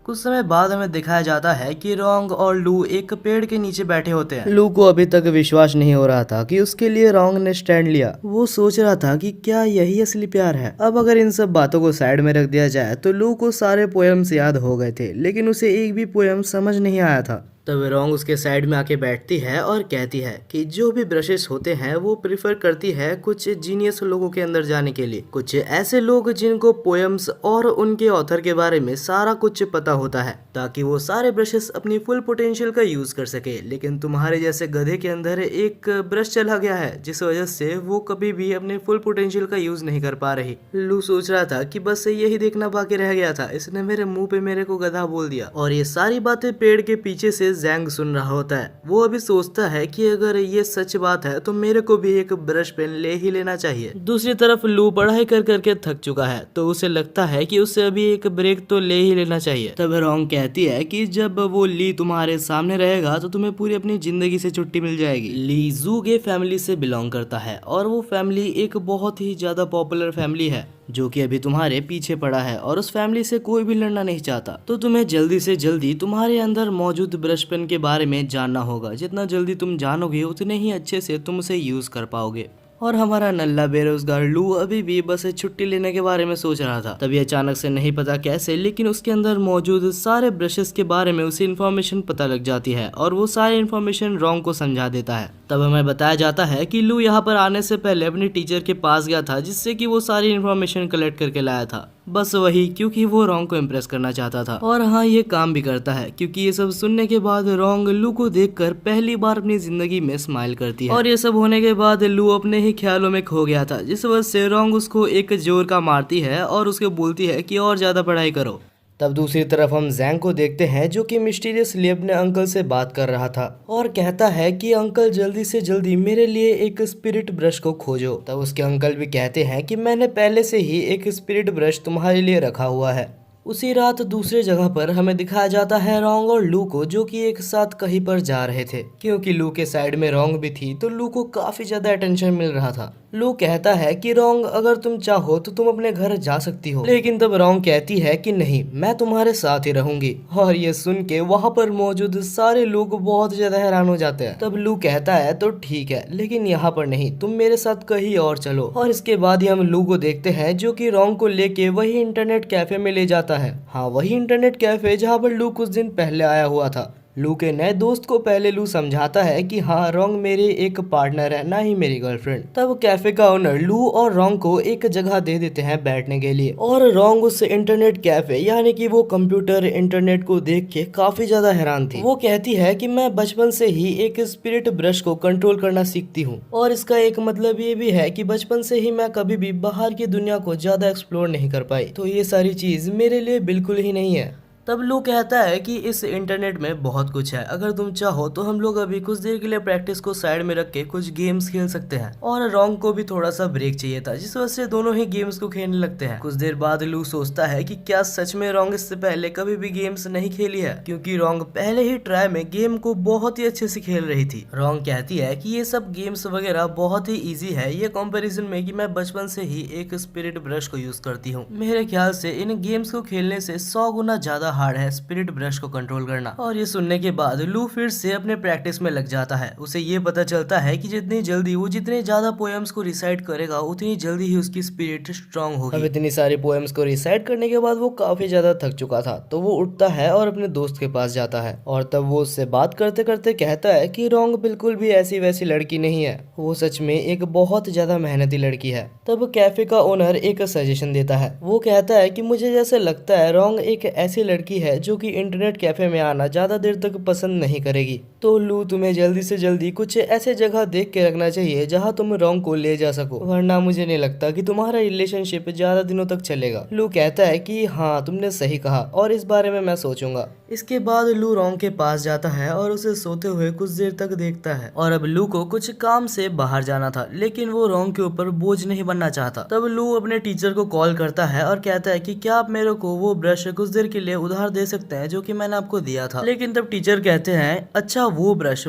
कुछ समय बाद हमें दिखाया जाता है कि रोंग और लू एक पेड़ के नीचे बैठे होते हैं। लू को अभी तक विश्वास नहीं हो रहा था कि उसके लिए रोंग ने स्टैंड लिया। वो सोच रहा था कि क्या यही असली प्यार है। अब अगर इन सब बातों को साइड में रख दिया जाए तो लू को सारे पोएम्स याद हो गए थे, लेकिन उसे एक भी पोएम समझ नहीं आया था। तब रोंग उसके साइड में आके बैठती है और कहती है कि जो भी ब्रशेस होते हैं वो प्रिफर करती है कुछ जीनियस लोगों के अंदर जाने के लिए, कुछ ऐसे लोग जिनको पोएम्स और उनके ऑथर के बारे में सारा कुछ पता होता है, ताकि वो सारे ब्रशेस अपनी फुल पोटेंशियल का यूज कर सके। लेकिन तुम्हारे जैसे गधे के अंदर एक ब्रश चला गया है, जिस वजह से वो कभी भी अपने फुल पोटेंशियल का यूज नहीं कर पा रही। लू सोच रहा था कि बस यही देखना बाकी रह गया था, इसने मेरे मुंह पे मेरे को गधा बोल दिया। और ये सारी बातें पेड़ के पीछे से से जैंग सुन रहा होता है। वो अभी सोचता है कि अगर ये सच बात है तो मेरे को भी एक ब्रश पेन ले ही लेना चाहिए। दूसरी तरफ लू पढ़ाई कर करके थक चुका है तो उसे लगता है कि उसे अभी एक ब्रेक तो ले ही लेना चाहिए। तब रोंग कहती है कि जब वो ली तुम्हारे सामने रहेगा तो तुम्हें पूरी अपनी जिंदगी से छुट्टी मिल जाएगी। ली जूगे फैमिली से बिलोंग करता है और वो फैमिली एक बहुत ही ज्यादा पॉपुलर फैमिली है जो कि अभी तुम्हारे पीछे पड़ा है और उस फैमिली से कोई भी लड़ना नहीं चाहता। तो तुम्हें जल्दी से जल्दी तुम्हारे अंदर मौजूद ब्रश पेन के बारे में जानना होगा। जितना जल्दी तुम जानोगे उतने ही अच्छे से तुम उसे यूज कर पाओगे। और हमारा नल्ला बेरोजगार लू अभी भी बस छुट्टी लेने के बारे में सोच रहा था। तभी अचानक से नहीं पता कैसे लेकिन उसके अंदर मौजूद सारे ब्रशेस के बारे में उसे इन्फॉर्मेशन पता लग जाती है और वो सारी इन्फॉर्मेशन रोंग को समझा देता है। तब हमें बताया जाता है कि लू यहाँ पर आने से पहले अपने टीचर के पास गया था जिससे कि वो सारी इन्फॉर्मेशन कलेक्ट करके लाया था। बस वही क्योंकि वो रोंग को इम्प्रेस करना चाहता था। और हाँ, ये काम भी करता है क्योंकि ये सब सुनने के बाद रोंग लू को देखकर पहली बार अपनी जिंदगी में स्माइल करती है। और ये सब होने के बाद लू अपने ही ख्यालों में खो गया था जिस वजह से रोंग उसको एक जोर का मारती है और उसको बोलती है कि और ज्यादा पढ़ाई करो। तब दूसरी तरफ हम जैंग को देखते हैं जो कि मिस्टीरियसली अपने अंकल से बात कर रहा था और कहता है कि अंकल जल्दी से जल्दी मेरे लिए एक स्पिरिट ब्रश को खोजो। तब उसके अंकल भी कहते हैं कि मैंने पहले से ही एक स्पिरिट ब्रश तुम्हारे लिए रखा हुआ है। उसी रात दूसरे जगह पर हमें दिखाया जाता है रोंग और लू को जो कि एक साथ कहीं पर जा रहे थे। क्योंकि लू के साइड में रोंग भी थी तो लू को काफी ज्यादा अटेंशन मिल रहा था। लू कहता है कि रोंग अगर तुम चाहो तो तुम अपने घर जा सकती हो, लेकिन तब रोंग कहती है कि नहीं, मैं तुम्हारे साथ ही रहूंगी। और ये सुन के वहाँ पर मौजूद सारे लोग बहुत ज्यादा हैरान हो जाते हैं। तब लू कहता है तो ठीक है लेकिन यहाँ पर नहीं, तुम मेरे साथ कहीं और चलो। और इसके बाद ही हम लू को देखते हैं जो कि रोंग को लेके वही इंटरनेट कैफे में ले जाता है। हाँ, वही इंटरनेट कैफे जहाँ पर लू कुछ दिन पहले आया हुआ था। लू के नए दोस्त को पहले लू समझाता है कि हाँ, रोंग मेरे एक पार्टनर है, ना ही मेरी गर्लफ्रेंड। तब कैफे का ओनर लू और रोंग को एक जगह दे देते हैं बैठने के लिए। और रोंग उस इंटरनेट कैफे यानी कि वो कंप्यूटर इंटरनेट को देख के काफी ज्यादा हैरान थी। वो कहती है कि मैं बचपन से ही एक स्पिरिट ब्रश को कंट्रोल करना सीखती हूँ और इसका एक मतलब ये भी है कि बचपन से ही मैं कभी भी बाहर की दुनिया को ज्यादा एक्सप्लोर नहीं कर पाई, तो ये सारी चीज मेरे लिए बिल्कुल ही नहीं है। तब लू कहता है कि इस इंटरनेट में बहुत कुछ है, अगर तुम चाहो तो हम लोग अभी कुछ देर के लिए प्रैक्टिस को साइड में रख के कुछ गेम्स खेल सकते हैं। और रोंग को भी थोड़ा सा ब्रेक चाहिए था जिस वजह से दोनों ही गेम्स को खेलने लगते हैं। कुछ देर बाद लू सोचता है कि क्या सच में रोंग इससे पहले कभी भी गेम्स नहीं खेली है, क्योंकि रोंग पहले ही ट्राई में गेम को बहुत ही अच्छे से खेल रही थी। रोंग कहती है कि ये सब गेम्स वगैरह बहुत ही ईजी है ये कंपेरिजन में कि मैं बचपन से ही एक स्पिरिट ब्रश को यूज करती हूँ। मेरे ख्याल से इन गेम्स को खेलने से 100 गुना ज्यादा हार्ड है स्पिरिट ब्रश को कंट्रोल करना। और ये सुनने के बाद लू फिर से अपने प्रैक्टिस में लग जाता है। उसे ये पता चलता है कि जितनी जल्दी वो जितने ज्यादा पोएम्स को रिसाइट करेगा उतनी जल्दी ही उसकी स्पिरिट स्ट्रांग होगी। अब इतनी सारी पोएम्स को रिसाइट करने के बाद वो काफी ज्यादा थक चुका था तो वो उठता है और अपने दोस्त के पास जाता है और तब वो उससे बात करते करते कहता है कि रोंग बिल्कुल भी ऐसी वैसी लड़की नहीं है, वो सच में एक बहुत ज्यादा मेहनती लड़की है। तब कैफे का ओनर एक सजेशन देता है। वो कहता है कि मुझे जैसे लगता है रोंग एक ऐसी लड़की है जो कि इंटरनेट कैफे में आना ज्यादा देर तक पसंद नहीं करेगी। तो लू तुम्हें जल्दी से जल्दी कुछ ऐसे जगह देख के रखना चाहिए जहां तुम रोंग को ले जा सको, वरना मुझे नहीं लगता कि तुम्हारा रिलेशनशिप ज्यादा दिनों तक चलेगा। लू कहता है कि हाँ, तुमने सही कहा और इस बारे में मैं सोचूंगा। इसके बाद लू रोंग के पास जाता है और उसे सोते हुए कुछ देर तक देखता है। और अब लू को कुछ काम से बाहर जाना था लेकिन वो रोंग के ऊपर बोझ नहीं बनना चाहता। तब लू अपने टीचर को कॉल करता है और कहता है कि क्या आप मेरे को वो ब्रश कुछ देर के लिए उधार दे सकते हैं जो कि मैंने आपको दिया था। लेकिन तब टीचर कहते हैं अच्छा वो ब्रश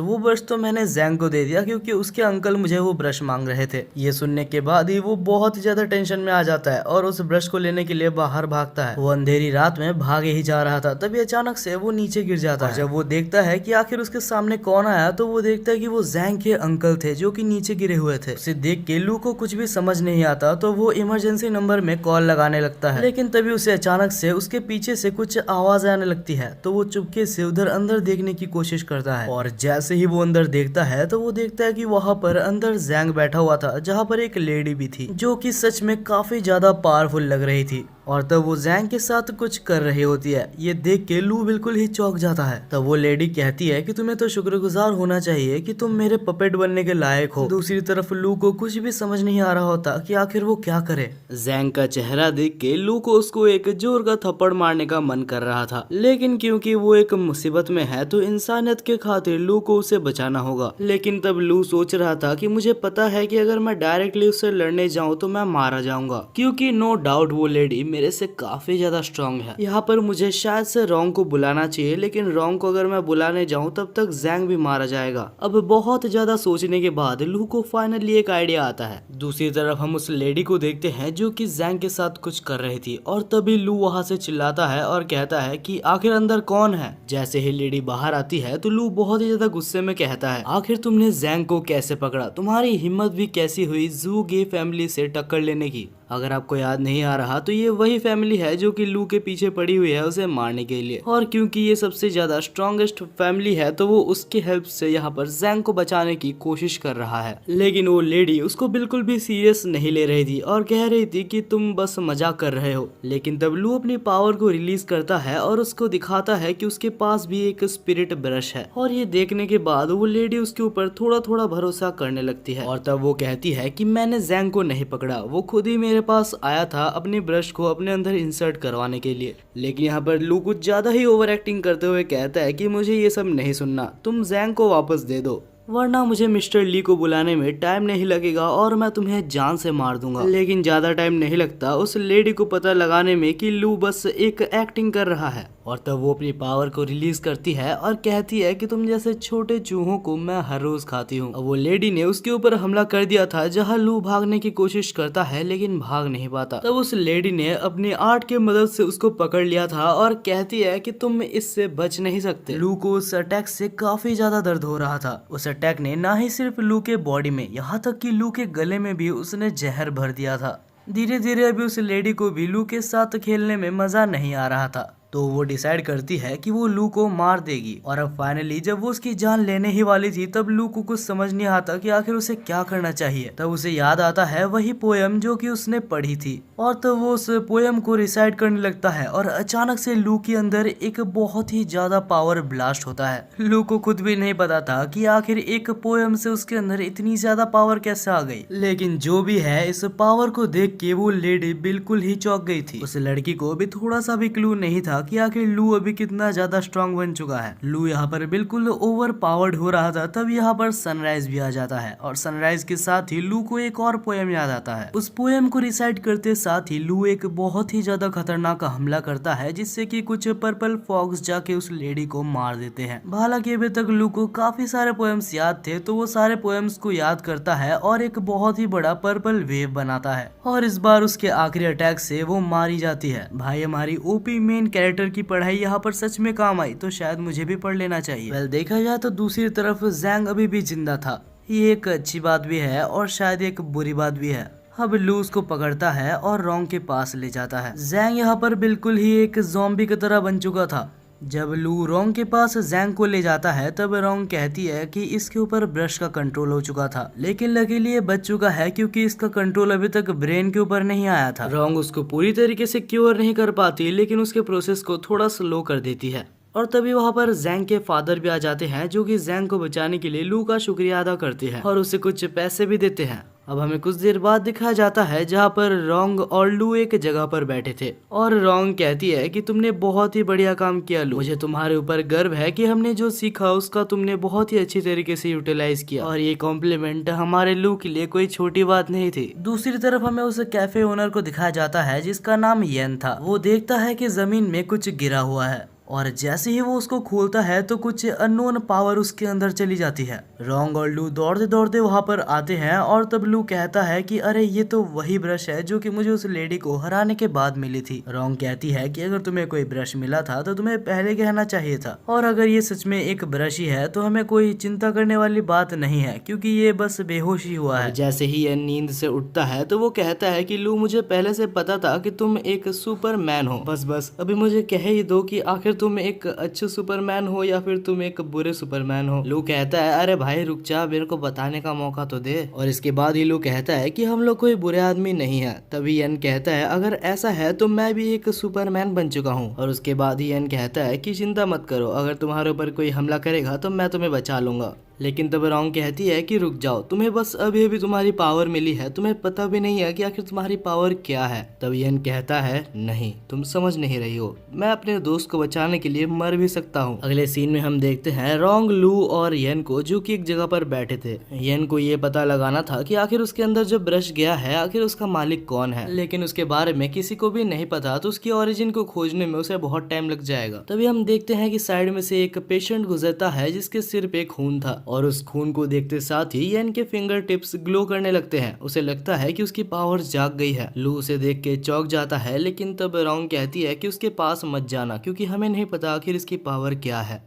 तो मैंने जैंग को दे दिया क्योंकि उसके अंकल मुझे वो ब्रश मांग रहे थे। ये सुनने के बाद ही वो बहुत ज्यादा टेंशन में आ जाता है और उस ब्रश को लेने के लिए बाहर भागता है। वो अंधेरी रात में भागे ही जा रहा था तभी अचानक से वो नीचे गिर जाता है। जब वो देखता है कि आखिर उसके सामने कौन आया तो वो देखता है कि वो जैंग के अंकल थे जो कि नीचे गिरे हुए थे। उसे देख के लू को कुछ भी समझ नहीं आता तो वो इमरजेंसी नंबर में कॉल लगाने लगता है। लेकिन तभी उसे अचानक से उसके पीछे से कुछ आवाज आने लगती है तो वो चुपके से उधर अंदर देखने की कोशिश करता है। और जैसे ही वो अंदर देखता है तो वो देखता है कि वहाँ पर अंदर जैंग बैठा हुआ था जहाँ पर एक लेडी भी थी जो कि सच में काफी ज्यादा पावरफुल लग रही थी। और तब वो जैंग के साथ कुछ कर रही होती है। ये देख के लू बिल्कुल ही चौंक जाता है। तब वो लेडी कहती है कि तुम्हें तो शुक्रगुजार होना चाहिए कि तुम मेरे पपेट बनने के लायक हो। दूसरी तरफ लू को कुछ भी समझ नहीं आ रहा होता कि आखिर वो क्या करे। जैंग का चेहरा देख के लू को उसको एक जोर का थप्पड़ मारने का मन कर रहा था, लेकिन क्योंकि वो एक मुसीबत में है तो इंसानियत के खातिर लू को उसे बचाना होगा। लेकिन तब लू सोच रहा था कि मुझे पता है कि अगर मैं डायरेक्टली उससे लड़ने जाऊं तो मैं मारा जाऊंगा, क्योंकि नो डाउट वो लेडी मेरे से काफी ज्यादा स्ट्रांग है। यहाँ पर मुझे शायद से रोंग को बुलाना चाहिए, लेकिन रोंग को अगर मैं बुलाने जाऊं तब तक जैंग भी मारा जाएगा। अब बहुत ज्यादा सोचने के बाद लू को फाइनली एक आइडिया आता है। दूसरी तरफ हम उस लेडी को देखते हैं जो कि जैंग के साथ कुछ कर रही थी, और तभी लू वहाँ से चिल्लाता है और कहता है कि आखिर अंदर कौन है। जैसे ही लेडी बाहर आती है तो लू बहुत ही ज्यादा गुस्से में कहता है, आखिर तुमने जैंग को कैसे पकड़ा? तुम्हारी हिम्मत भी कैसी हुई जू गे फैमिली से टक्कर लेने की? अगर आपको याद नहीं आ रहा तो ये वही फैमिली है जो कि लू के पीछे पड़ी हुई है उसे मारने के लिए, और क्योंकि ये सबसे ज्यादा स्ट्रॉन्गेस्ट फैमिली है तो वो उसकी हेल्प से यहाँ पर जैंग को बचाने की कोशिश कर रहा है। लेकिन वो लेडी उसको बिल्कुल भी सीरियस नहीं ले रही थी और कह रही थी कि तुम बस मजाक कर रहे हो। लेकिन तब लू अपनी पावर को रिलीज करता है और उसको दिखाता है कि उसके पास भी एक स्पिरिट ब्रश है, और ये देखने के बाद वो लेडी उसके ऊपर थोड़ा थोड़ा भरोसा करने लगती है। और तब वो कहती है कि मैंने जैंग को नहीं पकड़ा, वो खुद ही मेरे पास आया था अपने ब्रश को अपने अंदर इंसर्ट करवाने के लिए। लेकिन यहाँ पर लू कुछ ज्यादा ही ओवर एक्टिंग करते हुए कहता है कि मुझे ये सब नहीं सुनना, तुम जैंग को वापस दे दो, वरना मुझे मिस्टर ली को बुलाने में टाइम नहीं लगेगा और मैं तुम्हें जान से मार दूंगा। लेकिन ज्यादा टाइम नहीं लगता उस लेडी को पता लगाने में कि लू बस एक एक्टिंग कर रहा है, और तब वो अपनी पावर को रिलीज करती है और कहती है कि तुम जैसे छोटे चूहों को मैं हर रोज खाती हूँ। वो लेडी ने उसके ऊपर हमला कर दिया था जहाँ लू भागने की कोशिश करता है लेकिन भाग नहीं पाता। तब उस लेडी ने अपनी आर्ट की मदद से उसको पकड़ लिया था और कहती है कि तुम इससे बच नहीं सकते। लू को उस अटैक से काफी ज्यादा दर्द हो रहा था। उस अटैक ने ना ही सिर्फ लू के बॉडी में, यहाँ तक कि लू के गले में भी उसने जहर भर दिया था। धीरे धीरे अभी उस लेडी को भी लू के साथ खेलने में मजा नहीं आ रहा था, तो वो डिसाइड करती है कि वो लू को मार देगी। और अब फाइनली जब वो उसकी जान लेने ही वाली थी तब लू को कुछ समझ नहीं आता कि आखिर उसे क्या करना चाहिए। तब उसे याद आता है वही पोयम जो कि उसने पढ़ी थी, और तब वो उस पोयम को रिसाइट करने लगता है और अचानक से लू के अंदर एक बहुत ही ज्यादा पावर ब्लास्ट होता है। लू को खुद भी नहीं पता था कि आखिर एक पोयम से उसके अंदर इतनी ज्यादा पावर कैसे आ गई। लेकिन जो भी है, इस पावर को देख के वो लेडी बिल्कुल ही चौंक गई थी। उस लड़की को भी थोड़ा सा भी क्लू नहीं था कि आखिर लू अभी कितना ज्यादा स्ट्रांग बन चुका है। लू यहाँ पर बिल्कुल ओवर पावर्ड हो रहा था। तब यहाँ पर सनराइज भी आ जाता है, और सनराइज के साथ ही लू को एक और पोयम याद आता है। उस पोयम को रिसाइट करते साथ ही लू एक बहुत ही ज्यादा खतरनाक हमला करता है, जिससे कि कुछ पर्पल फॉक्स जाके उस लेडी को मार देते हैं। हालांकि अभी तक लू को काफी सारे पोयम्स याद थे, तो वो सारे पोयम्स को याद करता है और एक बहुत ही बड़ा पर्पल वेव बनाता है, और इस बार उसके आखिरी अटैक से वो मारी जाती है। भाई, हमारी ओपी मेन कैरेक्टर की पढ़ाई यहाँ पर सच में काम आई, तो शायद मुझे भी पढ़ लेना चाहिए। वेल, देखा जाए तो दूसरी तरफ जैंग अभी भी जिंदा था। ये एक अच्छी बात भी है और शायद एक बुरी बात भी है। अब लू उसको पकड़ता है और रोंग के पास ले जाता है। जैंग यहाँ पर बिल्कुल ही एक ज़ॉम्बी की तरह बन चुका था। जब लू रोंग के पास जैंग को ले जाता है तब रोंग कहती है कि इसके ऊपर ब्रश का कंट्रोल हो चुका था, लेकिन लकीली ये बच चुका है क्योंकि इसका कंट्रोल अभी तक ब्रेन के ऊपर नहीं आया था। रोंग उसको पूरी तरीके से क्योर नहीं कर पाती, लेकिन उसके प्रोसेस को थोड़ा स्लो कर देती है। और तभी वहाँ पर जैंग के फादर भी आ जाते हैं, जो कि जैंग को बचाने के लिए लू का शुक्रिया अदा करते हैं और उसे कुछ पैसे भी देते हैं। अब हमें कुछ देर बाद दिखाया जाता है जहाँ पर रोंग और लू एक जगह पर बैठे थे, और रोंग कहती है कि तुमने बहुत ही बढ़िया काम किया लू, मुझे तुम्हारे ऊपर गर्व है कि हमने जो सीखा उसका तुमने बहुत ही अच्छी तरीके से यूटिलाइज किया, और ये कॉम्प्लीमेंट हमारे लू के लिए कोई छोटी बात नहीं थी। दूसरी तरफ हमें उस कैफे ओनर को दिखाया जाता है जिसका नाम येन था। वो देखता है कि जमीन में कुछ गिरा हुआ है, और जैसे ही वो उसको खोलता है तो कुछ अननोन पावर उसके अंदर चली जाती है। रोंग और लू दौड़ते दौड़ते वहां पर आते हैं, और तब लू कहता है कि अरे ये तो वही ब्रश है जो कि मुझे उस लेडी को हराने के बाद मिली थी। रोंग कहती है कि अगर तुम्हें कोई ब्रश मिला था तो तुम्हें पहले कहना चाहिए था, और अगर ये सच में एक ब्रश ही है तो हमें कोई चिंता करने वाली बात नहीं है क्योंकि ये बस बेहोश ही हुआ है। जैसे ही ये नींद से उठता है तो वो कहता है कि लू, मुझे पहले से पता था कि तुम एक सुपरमैन हो, बस अभी मुझे कह ही दो कि आखिर तुम एक अच्छे सुपरमैन हो या फिर तुम एक बुरे सुपरमैन हो। लू कहता है अरे भाई रुक जा, मेरे को बताने का मौका तो दे। और इसके बाद ही लू कहता है कि हम लोग कोई बुरे आदमी नहीं है। तभी यन कहता है अगर ऐसा है तो मैं भी एक सुपरमैन बन चुका हूँ। और उसके बाद ही यन कहता है कि चिंता मत करो, अगर तुम्हारे ऊपर कोई हमला करेगा तो मैं तुम्हें बचा लूंगा। लेकिन तब रोंग कहती है कि रुक जाओ, तुम्हें बस अभी अभी तुम्हारी पावर मिली है, तुम्हें पता भी नहीं है कि आखिर तुम्हारी पावर क्या है। तब यन कहता है नहीं, तुम समझ नहीं रही हो, मैं अपने दोस्त को बचाने के लिए मर भी सकता हूँ। अगले सीन में हम देखते हैं रोंग, लू और यन को जो कि एक जगह पर बैठे थे। यन को ये पता लगाना था कि आखिर उसके अंदर जो ब्रश गया है आखिर उसका मालिक कौन है, लेकिन उसके बारे में किसी को भी नहीं पता, तो उसकी ओरिजिन को खोजने में उसे बहुत टाइम लग जाएगा। तभी हम देखते हैं कि साइड में से एक पेशेंट गुजरता है जिसके सिर पे खून था, और उस खून को देखते साथ ही यन के फिंगर टिप्स ग्लो करने लगते हैं। उसे लगता है कि उसकी पावर्स जाग गई है। लू उसे देख के चौंक जाता है, लेकिन तब रोंग कहती है कि उसके पास मत जाना क्योंकि हमें नहीं पता आखिर इसकी पावर क्या है।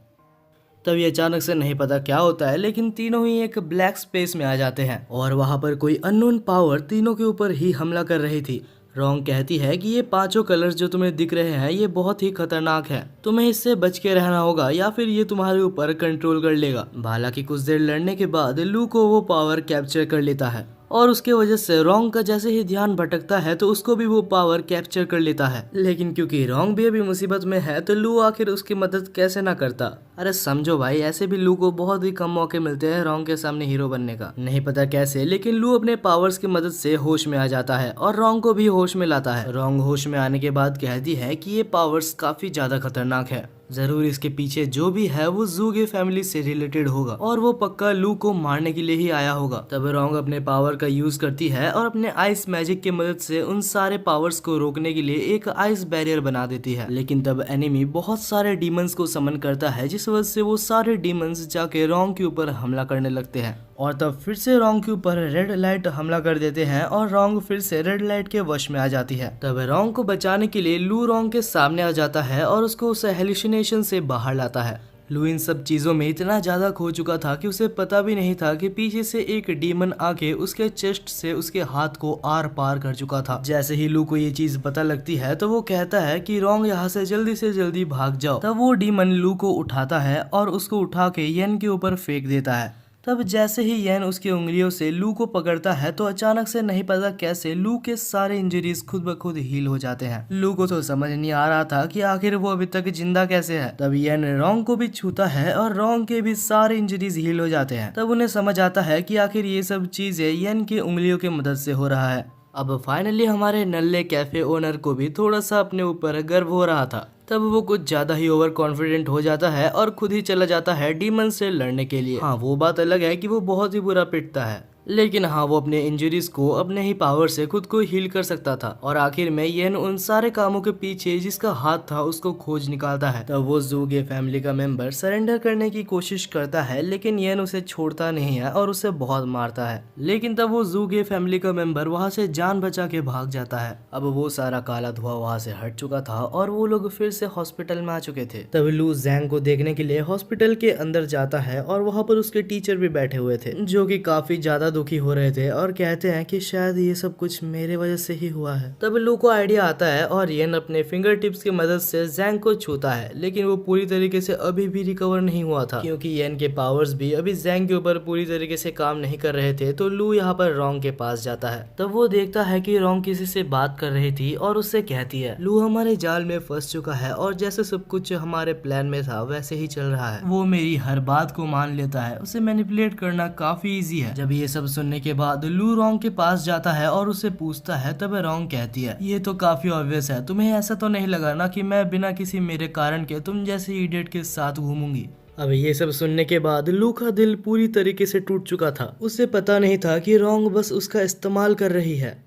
तब ये अचानक से नहीं पता क्या होता है, लेकिन तीनों ही एक ब्लैक स्पेस में आ जाते हैं और वहां पर कोई अननोन पावर तीनों के ऊपर ही हमला कर रही थी। रोंग कहती है कि ये पांचों कलर्स जो तुम्हें दिख रहे हैं ये बहुत ही खतरनाक है, तुम्हें इससे बच के रहना होगा या फिर ये तुम्हारे ऊपर कंट्रोल कर लेगा। हालांकि कुछ देर लड़ने के बाद लू को वो पावर कैप्चर कर लेता है और उसके वजह से रोंग का जैसे ही ध्यान भटकता है तो उसको भी वो पावर कैप्चर कर लेता है। लेकिन क्योंकि रोंग भी अभी मुसीबत में है तो लू आखिर उसकी मदद कैसे ना करता। अरे समझो भाई, ऐसे भी लू को बहुत ही कम मौके मिलते हैं रोंग के सामने हीरो बनने का, नहीं पता कैसे, लेकिन लू अपने पावर्स की मदद से होश में आ जाता है और रोंग को भी होश में लाता है। रोंग होश में आने के बाद कहती है कि ये पावर्स काफी ज्यादा खतरनाक है, जरूर इसके पीछे जो भी है वो ज़ूगे फैमिली से रिलेटेड होगा और वो पक्का लू को मारने के लिए ही आया होगा। तब रोंग अपने पावर का यूज करती है और अपने आइस मैजिक की मदद से उन सारे पावर्स को रोकने के लिए एक आइस बैरियर बना देती है। लेकिन तब एनिमी बहुत सारे डीमंस को समन करता है, जिस वजह से वो सारे डीमंस जाके रोंग के ऊपर हमला करने लगते हैं और तब फिर से रोंग के ऊपर रेड लाइट हमला कर देते हैं और रोंग फिर से रेड लाइट के वश में आ जाती है। तब रोंग को बचाने के लिए लू रोंग के सामने आ जाता है और उसको उस हेलुसिनेशन से बाहर लाता है। लू इन सब चीजों में इतना ज्यादा खो चुका था कि उसे पता भी नहीं था कि पीछे से एक डीमन आके उसके चेस्ट से उसके हाथ को आर पार कर चुका था। जैसे ही लू को ये चीज पता लगती है तो वो कहता है कि रोंग यहाँ से जल्दी भाग जाओ। तब वो डीमन लू को उठाता है और उसको उठा के यन के ऊपर फेंक देता है। तब जैसे ही यन उसकी उंगलियों से लू को पकड़ता है तो अचानक से नहीं पता कैसे लू के सारे इंजरीज खुद ब खुद हील हो जाते हैं। लू को तो समझ नहीं आ रहा था कि आखिर वो अभी तक जिंदा कैसे है। तब यन रोंग को भी छूता है और रोंग के भी सारे इंजरीज हील हो जाते हैं। तब उन्हें समझ आता है कि आखिर ये सब चीजें यन की उंगलियों की मदद से हो रहा है। अब फाइनली हमारे नल्ले कैफे ओनर को भी थोड़ा सा अपने ऊपर गर्व हो रहा था। तब वो कुछ ज्यादा ही ओवर कॉन्फिडेंट हो जाता है और खुद ही चला जाता है डीमन से लड़ने के लिए। हाँ, वो बात अलग है कि वो बहुत ही बुरा पिटता है, लेकिन हाँ वो अपने इंजरीज को अपने ही पावर से खुद को हील कर सकता था। और आखिर में येन उन सारे कामों के पीछे जिसका हाथ था उसको खोज निकालता है। तब वो ज़ूगे फैमिली का मेंबर सरेंडर करने की कोशिश करता है, लेकिन येन उसे छोड़ता नहीं है और उसे बहुत मारता है। लेकिन तब वो ज़ूगे फैमिली का मेंबर वहाँ से जान बचा के भाग जाता है। अब वो सारा काला धुआं वहाँ से हट चुका था और वो लोग फिर से हॉस्पिटल में आ चुके थे। तब लू जैंग को देखने के लिए हॉस्पिटल के अंदर जाता है और वहाँ पर उसके टीचर भी बैठे हुए थे, जो कि काफी ज्यादा दुखी हो रहे थे और कहते हैं कि शायद ये सब कुछ मेरे वजह से ही हुआ है। तब लू को आइडिया आता है और येन अपने फिंगर टिप्स की मदद से जैंग को छूता है, लेकिन वो पूरी तरीके से अभी भी रिकवर नहीं हुआ था क्योंकि येन के पावर्स भी अभी जैंग के ऊपर पूरी तरीके से काम नहीं कर रहे थे। तो लू यहाँ पर रोंग के पास जाता है। तब वो देखता है कि रोंग किसी से बात कर रही थी और उससे कहती है लू हमारे जाल में फंस चुका है और जैसे सब कुछ हमारे प्लान में था वैसे ही चल रहा है। वो मेरी हर बात को मान लेता है, उसे मैनिपुलेट करना काफी इजी है। जब ये सब सुनने के बाद लू रोंग के पास जाता है और उसे पूछता है, तब रोंग कहती है ये तो काफी ऑब्वियस है, तुम्हें ऐसा तो नहीं लगा ना कि मैं बिना किसी मेरे कारण के तुम जैसे इडियट के साथ घूमूंगी। अब ये सब सुनने के बाद लू का दिल पूरी तरीके से टूट चुका था। उसे पता नहीं था कि रोंग बस उसका इस्तेमाल कर रही है।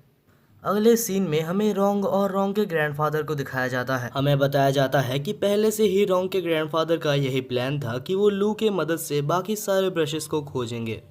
अगले सीन में हमें रोंग और रोंग के ग्रैंडफादर को दिखाया जाता है। हमें बताया जाता है कि पहले से ही रोंग के ग्रैंडफादर का यही प्लान था कि वो लू के मदद से बाकी सारे ब्रशेस को खोजेंगे।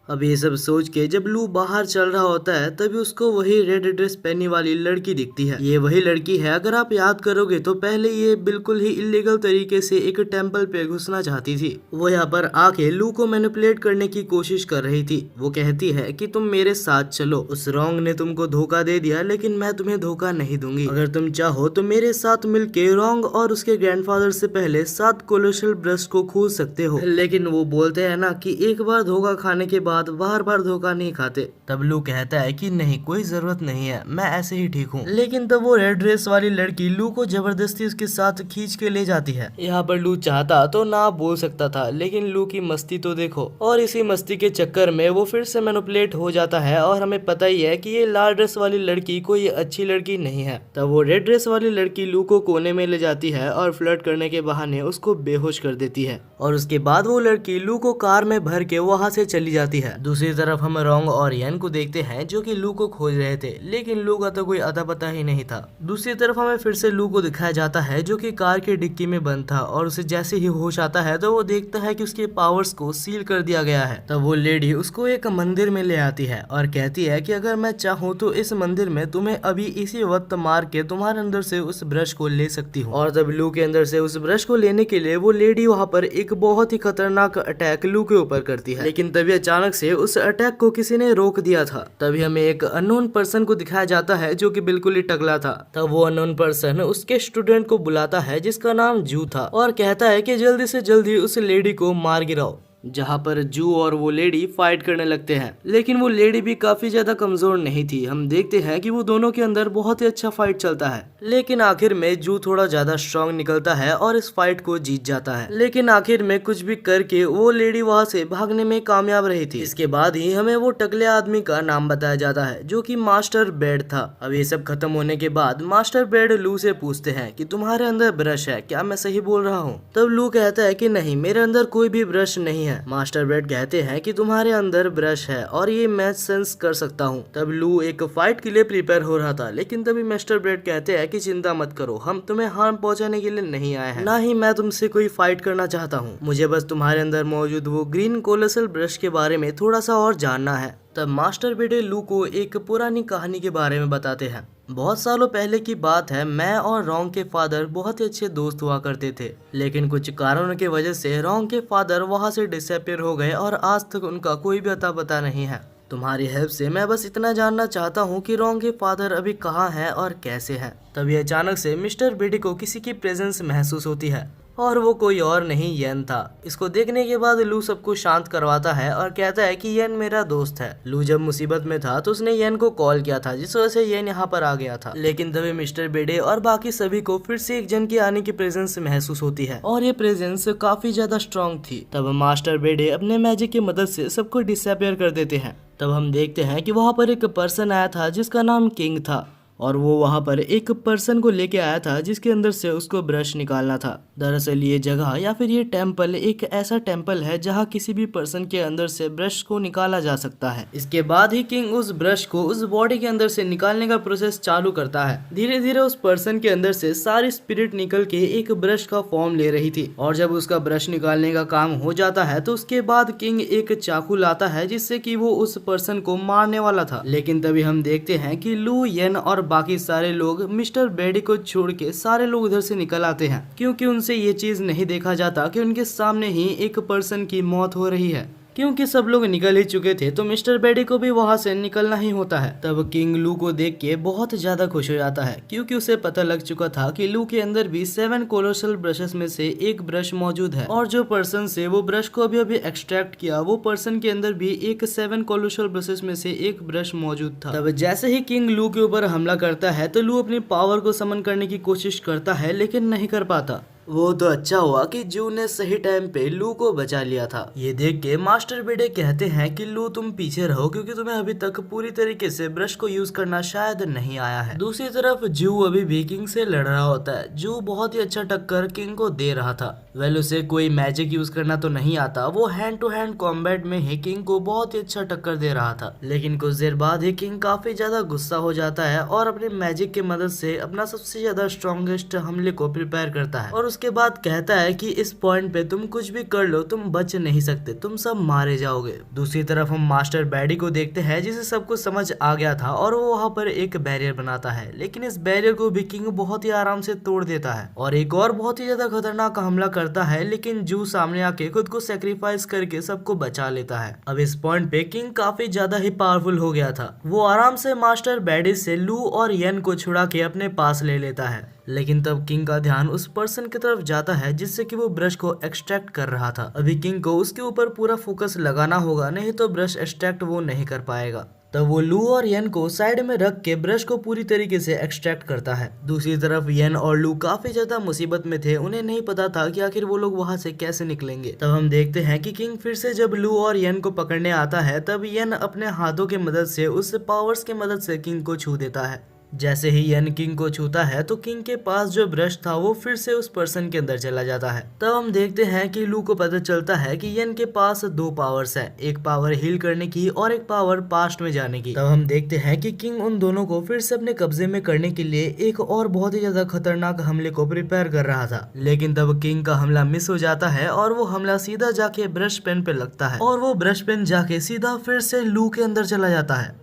अब ये सब सोच के जब लू बाहर चल रहा होता है तभी उसको वही रेड ड्रेस पहनने वाली लड़की दिखती है। ये वही लड़की है, अगर आप याद करोगे तो पहले ये बिल्कुल ही इलीगल तरीके से एक टेम्पल पे घुसना चाहती थी। वो यहाँ पर आके लू को मैनिपुलेट करने की कोशिश कर रही थी। वो कहती है कि तुम मेरे साथ चलो, उस रोंग ने तुमको धोखा दे दिया लेकिन मैं तुम्हें धोखा नहीं दूंगी। अगर तुम चाहो तो मेरे साथ मिलके रोंग और उसके ग्रैंडफादर से पहले 7 कोलोसल ब्रश को खोज सकते हो। लेकिन वो बोलते हैं ना कि एक बार धोखा खाने के बाद बार बार धोखा नहीं खाते। तब लू कहता है कि नहीं, कोई जरूरत नहीं है, मैं ऐसे ही ठीक हूँ। लेकिन तब वो रेड ड्रेस वाली लड़की लू को जबरदस्ती उसके साथ खींच के ले जाती है। यहाँ पर लू चाहता तो ना बोल सकता था, लेकिन लू की मस्ती तो देखो। और इसी मस्ती के चक्कर में वो फिर से मैनिपुलेट हो जाता है और हमें पता ही है कि ये लाल ड्रेस वाली लड़की कोई अच्छी लड़की नहीं है। तब वो रेड ड्रेस वाली लड़की लू को कोने में ले जाती है और फ्लर्ट करने के बहाने उसको बेहोश कर देती है। और उसके बाद वो लड़की लू को कार में भर के वहाँ से चली जाती है। दूसरी तरफ हम रोंग और येन को देखते हैं जो कि लू को खोज रहे थे, लेकिन लू का तो कोई अता पता ही नहीं था। दूसरी तरफ हमें फिर से लू को दिखाया जाता है जो कि कार के डिक्की में बंद था और उसे जैसे ही होश आता है तो वो देखता है कि उसके पावर्स को सील कर दिया गया है। तब वो लेडी उसको एक मंदिर में ले आती है और कहती है कि अगर मैं चाहूँ तो इस मंदिर में तुम्हें अभी इसी वक्त मार के तुम्हारे अंदर से उस ब्रश को ले सकती हूँ। और तब लू के अंदर से उस ब्रश को लेने के लिए वो लेडी वहाँ पर एक बहुत ही खतरनाक अटैक लू के ऊपर करती है। लेकिन तभी अचानक से उस अटैक को किसी ने रोक दिया था। तभी हमें एक अननोन पर्सन को दिखाया जाता है जो कि बिल्कुल ही टकला था। तब वो अननोन पर्सन उसके स्टूडेंट को बुलाता है जिसका नाम जू था और कहता है कि जल्दी से जल्दी उस लेडी को मार गिराओ। जहाँ पर जू और वो लेडी फाइट करने लगते हैं, लेकिन वो लेडी भी काफी ज्यादा कमजोर नहीं थी। हम देखते हैं कि वो दोनों के अंदर बहुत ही अच्छा फाइट चलता है, लेकिन आखिर में जू थोड़ा ज्यादा स्ट्रांग निकलता है और इस फाइट को जीत जाता है। लेकिन आखिर में कुछ भी करके वो लेडी वहाँ से भागने में कामयाब रही थी। इसके बाद ही हमें वो टकले आदमी का नाम बताया जाता है जो कि मास्टर बेड था। अब ये सब खत्म होने के बाद मास्टर बेड लू से पूछते हैं कि तुम्हारे अंदर ब्रश है क्या, मैं सही बोल रहा हूँ? तब लू कहता है कि नहीं, मेरे अंदर कोई भी ब्रश नहीं है। मास्टर बेड कहते हैं कि तुम्हारे अंदर ब्रश है और ये मैं सेंस कर सकता हूँ। तब लू एक फाइट के लिए प्रिपेयर हो रहा था, लेकिन तभी मास्टर बेड कहते हैं कि चिंता मत करो, हम तुम्हें हार्म पहुंचाने के लिए नहीं आए हैं, ना ही मैं तुमसे कोई फाइट करना चाहता हूँ। मुझे बस तुम्हारे अंदर मौजूद वो ग्रीन कोलोसल ब्रश के बारे में थोड़ा सा और जानना है। तब मास्टर बेड लू को एक पुरानी कहानी के बारे में बताते हैं। बहुत सालों पहले की बात है, मैं और रोंग के फादर बहुत ही अच्छे दोस्त हुआ करते थे, लेकिन कुछ कारणों की वजह से रोंग के फादर वहाँ से डिसअपीयर हो गए और आज तक उनका कोई भी अता पता नहीं है। तुम्हारी हेल्प से मैं बस इतना जानना चाहता हूँ कि रोंग के फादर अभी कहाँ हैं और कैसे हैं। तभी अचानक से मिस्टर बेडी को किसी की प्रेजेंस महसूस होती है और वो कोई और नहीं येन था। इसको देखने के बाद लू सबको शांत करवाता है और कहता है कि येन मेरा दोस्त है। लू जब मुसीबत में था तो उसने येन को कॉल किया था, जिस वजह से येन यहाँ पर आ गया था। लेकिन तभी मिस्टर बेडे और बाकी सभी को फिर से एक जन के आने की प्रेजेंस महसूस होती है और ये प्रेजेंस काफी ज्यादा स्ट्रॉन्ग थी। तब मास्टर बेडे अपने मैजिक की मदद से सबको डिसअपीयर कर देते हैं। तब हम देखते हैं कि वहाँ पर एक पर्सन आया था जिसका नाम किंग था और वो वहाँ पर एक पर्सन को लेके आया था जिसके अंदर से उसको ब्रश निकालना था। दरअसल ये जगह या फिर ये टेम्पल एक ऐसा टेम्पल है जहाँ किसी भी पर्सन के अंदर से ब्रश को निकाला जा सकता है। इसके बाद ही किंग उस ब्रश को उस बॉडी के अंदर से निकालने का प्रोसेस चालू करता है। धीरे धीरे उस पर्सन के अंदर से सारी स्पिरिट निकल के एक ब्रश का फॉर्म ले रही थी और जब उसका ब्रश निकालने का काम हो जाता है तो उसके बाद किंग एक चाकू लाता है जिससे कि वो उस पर्सन को मारने वाला था। लेकिन तभी हम देखते हैं कि लू, येन और बाकी सारे लोग मिस्टर बेडी को छोड़ के सारे लोग उधर से निकल आते हैं, क्योंकि उनसे ये चीज नहीं देखा जाता कि उनके सामने ही एक पर्सन की मौत हो रही है। क्योंकि सब लोग निकल ही चुके थे तो मिस्टर बेडी को भी वहाँ से निकलना ही होता है। तब किंग लू को देख के बहुत ज्यादा खुश हो जाता है, क्योंकि उसे पता लग चुका था कि लू के अंदर भी 7 कोलोसल ब्रशेस में से एक ब्रश मौजूद है और जो पर्सन से वो ब्रश को अभी एक्सट्रैक्ट किया वो पर्सन के अंदर भी एक 7 कोलोसल ब्रशेस में से एक ब्रश मौजूद था। तब जैसे ही किंग लू के ऊपर हमला करता है तो लू अपनी पावर को समन करने की कोशिश करता है, लेकिन नहीं कर पाता। वो तो अच्छा हुआ कि जू ने सही टाइम पे लू को बचा लिया था। ये देख के मास्टर बेडे कहते हैं कि लू तुम पीछे रहो, क्योंकि तुम्हें अभी तक पूरी तरीके से ब्रश को यूज करना शायद नहीं आया है। दूसरी तरफ जू अभी भी किंग से लड़ रहा होता है। जू बहुत ही अच्छा टक्कर किंग को दे रहा था। उसे कोई मैजिक यूज करना तो नहीं आता, वो हैंड टू हैंड कॉम्बैट में ही किंग को बहुत ही अच्छा टक्कर दे रहा था। लेकिन कुछ देर बाद ही किंग काफी ज्यादा गुस्सा हो जाता है और अपने मैजिक की मदद से अपना सबसे ज्यादा स्ट्रॉन्गेस्ट हमले को प्रिपेयर करता है और उसके बाद कहता है कि इस पॉइंट पे तुम कुछ भी कर लो तुम बच नहीं सकते, तुम सब मारे जाओगे। दूसरी तरफ हम मास्टर बैडी को देखते हैं जिसे सब कुछ समझ आ गया था और वो वहाँ पर एक बैरियर बनाता है, लेकिन इस बैरियर को भी किंग बहुत ही आराम से तोड़ देता है और एक और बहुत ही ज्यादा खतरनाक हमला करता है, लेकिन जू सामने आके खुद को सेक्रीफाइस करके सबको बचा लेता है। अब इस पॉइंट पे किंग काफी ज्यादा ही पावरफुल हो गया था। वो आराम से मास्टर बैडी से लू और येन को छुड़ा के अपने पास ले लेता है, लेकिन तब किंग का ध्यान उस पर्सन की तरफ जाता है जिससे कि वो ब्रश को एक्सट्रैक्ट कर रहा था। अभी किंग को उसके ऊपर पूरा फोकस लगाना होगा, नहीं तो ब्रश एक्सट्रैक्ट वो नहीं कर पाएगा। तब वो लू और येन को साइड में रख के ब्रश को पूरी तरीके से एक्सट्रैक्ट करता है। दूसरी तरफ येन और लू काफी ज्यादा मुसीबत में थे, उन्हें नहीं पता था कि आखिर वो लोग वहां से कैसे निकलेंगे। तब हम देखते हैं कि किंग फिर से जब लू और येन को पकड़ने आता है तब येन अपने हाथों की मदद से उस पावर्स की मदद से किंग को छू देता है। जैसे ही येन किंग को छूता है तो किंग के पास जो ब्रश था वो फिर से उस पर्सन के अंदर चला जाता है। तब हम देखते हैं कि लू को पता चलता है कि येन के पास दो पावर्स है, एक पावर हील करने की और एक पावर पास्ट में जाने की। तब हम देखते हैं कि किंग उन दोनों को फिर से अपने कब्जे में करने के लिए एक और बहुत ही ज्यादा खतरनाक हमले को प्रिपेयर कर रहा था, लेकिन तब किंग का हमला मिस हो जाता है और वो हमला सीधा जाके ब्रश पेन पे लगता है और वो ब्रश पेन जाके सीधा फिर से लू के अंदर चला जाता है।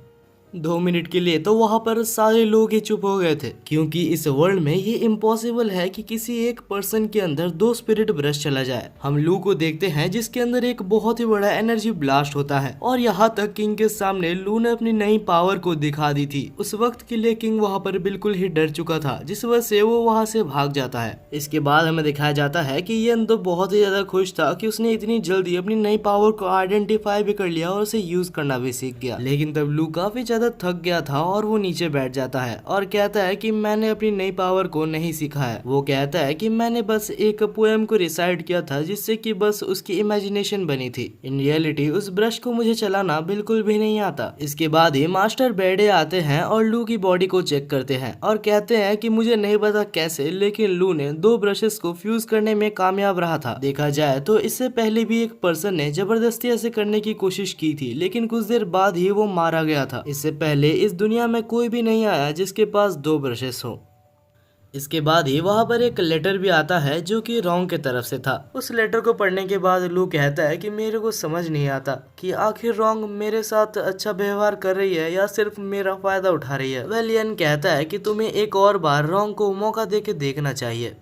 2 मिनट के लिए तो वहाँ पर सारे लोग ही चुप हो गए थे, क्योंकि इस वर्ल्ड में ये इम्पॉसिबल है कि किसी एक पर्सन के अंदर 2 स्पिरिट ब्रश चला जाए। हम लू को देखते हैं जिसके अंदर एक बहुत ही बड़ा एनर्जी ब्लास्ट होता है और यहाँ तक किंग के सामने लू ने अपनी नई पावर को दिखा दी थी। उस वक्त के लिए किंग वहाँ पर बिल्कुल ही डर चुका था, जिस वजह से वो वहाँ से भाग जाता है। इसके बाद हमें दिखाया जाता है कि येन तो बहुत ही ज्यादा खुश था कि उसने इतनी जल्दी अपनी नई पावर को आइडेंटिफाई भी कर लिया और उसे यूज करना भी सीख गया। लेकिन तब लू काफी ज्यादा थक गया था और वो नीचे बैठ जाता है और कहता है कि मैंने अपनी नई पावर को नहीं सीखा है। वो कहता है कि मैंने बस एक पोएम को रिसाइट किया था जिससे कि बस उसकी इमेजिनेशन बनी थी। इन रियलिटी उस ब्रश को मुझे चलाना बिल्कुल भी नहीं आता। इसके बाद ही मास्टर बैडे आते हैं और लू की बॉडी को चेक करते हैं और कहते हैं कि मुझे नहीं पता कैसे, लेकिन लू ने 2 ब्रशेस को फ्यूज करने में कामयाब रहा था। देखा जाए तो इससे पहले भी एक पर्सन ने जबरदस्ती ऐसे करने की कोशिश की थी, लेकिन कुछ देर बाद ही वो मारा गया था। इससे पहले इस दुनिया में कोई भी नहीं आया जिसके पास 2 ब्रशेस हो। इसके बाद ही वहाँ पर एक लेटर भी आता है जो कि रॉन्ग के तरफ से था। उस लेटर को पढ़ने के बाद लू कहता है कि मेरे को समझ नहीं आता कि आखिर रॉन्ग मेरे साथ अच्छा व्यवहार कर रही है या सिर्फ मेरा फायदा उठा रही है। वेलियन कहता है कि तुम्हें एक और बार रॉन्ग को मौका देके देखना चाहिए।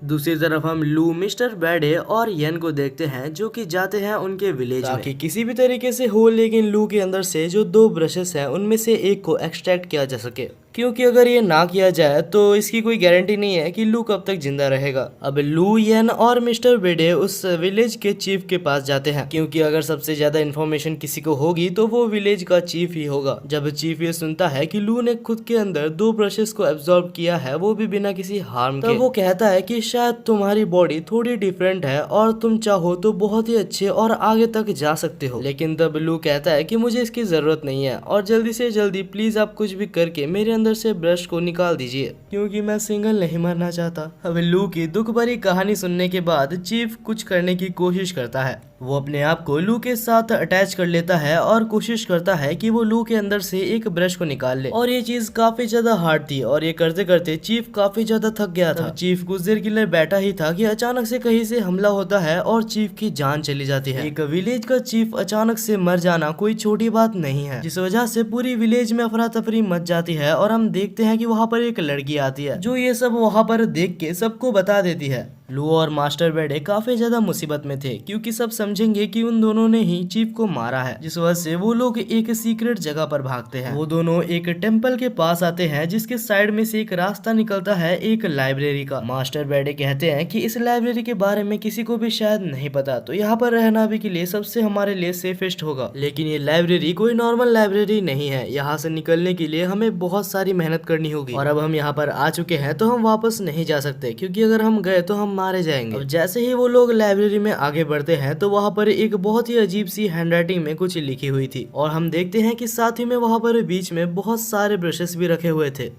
दूसरी तरफ हम लू, मिस्टर बैडे और येन को देखते हैं जो कि जाते हैं उनके विलेज में ताकि किसी भी तरीके से हो, लेकिन लू के अंदर से जो 2 ब्रशेस हैं उनमें से एक को एक्सट्रैक्ट किया जा सके, क्योंकि अगर ये ना किया जाए तो इसकी कोई गारंटी नहीं है कि लू कब तक जिंदा रहेगा। अब लू, येन और मिस्टर बेडे उस विलेज के चीफ के पास जाते हैं, क्योंकि अगर सबसे ज्यादा इन्फॉर्मेशन किसी को होगी तो वो विलेज का चीफ ही होगा। जब चीफ ये सुनता है कि लू ने खुद के अंदर 2 ब्रशेस को एब्जॉर्ब किया है, वो भी बिना किसी हार्म के, तो वो कहता है कि शायद तुम्हारी बॉडी थोड़ी डिफरेंट है और तुम चाहो तो बहुत ही अच्छे और आगे तक जा सकते हो। लेकिन तब लू कहता है कि मुझे इसकी जरूरत नहीं है और जल्दी से जल्दी प्लीज आप कुछ भी करके मेरे अंदर से ब्रश को निकाल दीजिए, क्योंकि मैं सिंगल नहीं मरना चाहता। अब लू की दुख भरी कहानी सुनने के बाद चीफ कुछ करने की कोशिश करता है। वो अपने आप को लू के साथ अटैच कर लेता है और कोशिश करता है कि वो लू के अंदर से एक ब्रश को निकाल ले, और ये चीज काफी ज्यादा हार्ड थी और ये करते करते चीफ काफी ज्यादा थक गया था। चीफ कुछ देर के लिए बैठा ही था कि अचानक से कहीं से हमला होता है और चीफ की जान चली जाती है। एक विलेज का चीफ अचानक से मर जाना कोई छोटी बात नहीं है, जिस वजह से पूरी विलेज में अफरा तफरी मच जाती है और हम देखते हैं कि वहाँ पर एक लड़की आती है जो ये सब वहाँ पर देख के सबको बता देती है। लू और मास्टर बेडे काफी ज्यादा मुसीबत में थे, क्योंकि सब समझेंगे कि उन दोनों ने ही चीफ को मारा है, जिस वजह से वो लोग एक सीक्रेट जगह पर भागते हैं। वो दोनों एक टेम्पल के पास आते हैं जिसके साइड में से एक रास्ता निकलता है एक लाइब्रेरी का। मास्टर बेडे कहते हैं कि इस लाइब्रेरी के बारे में किसी को भी शायद नहीं पता, तो यहाँ पर रहना भी के लिए सबसे हमारे लिए सेफेस्ट होगा। लेकिन ये लाइब्रेरी कोई नॉर्मल लाइब्रेरी नहीं है, यहाँ से निकलने के लिए हमें बहुत सारी मेहनत करनी होगी, और अब हम यहाँ पर आ चुके हैं तो हम वापस नहीं जा सकते, क्योंकि अगर हम गए तो हम मारे जाएंगे। अब जैसे ही वो लोग लाइब्रेरी में आगे बढ़ते हैं तो वहाँ पर एक बहुत ही अजीब सी हैंडराइटिंग में कुछ लिखी हुई थी, और हम देखते हैं कि साथ ही में वहाँ पर बीच में बहुत सारे ब्रशेस भी रखे हुए थे।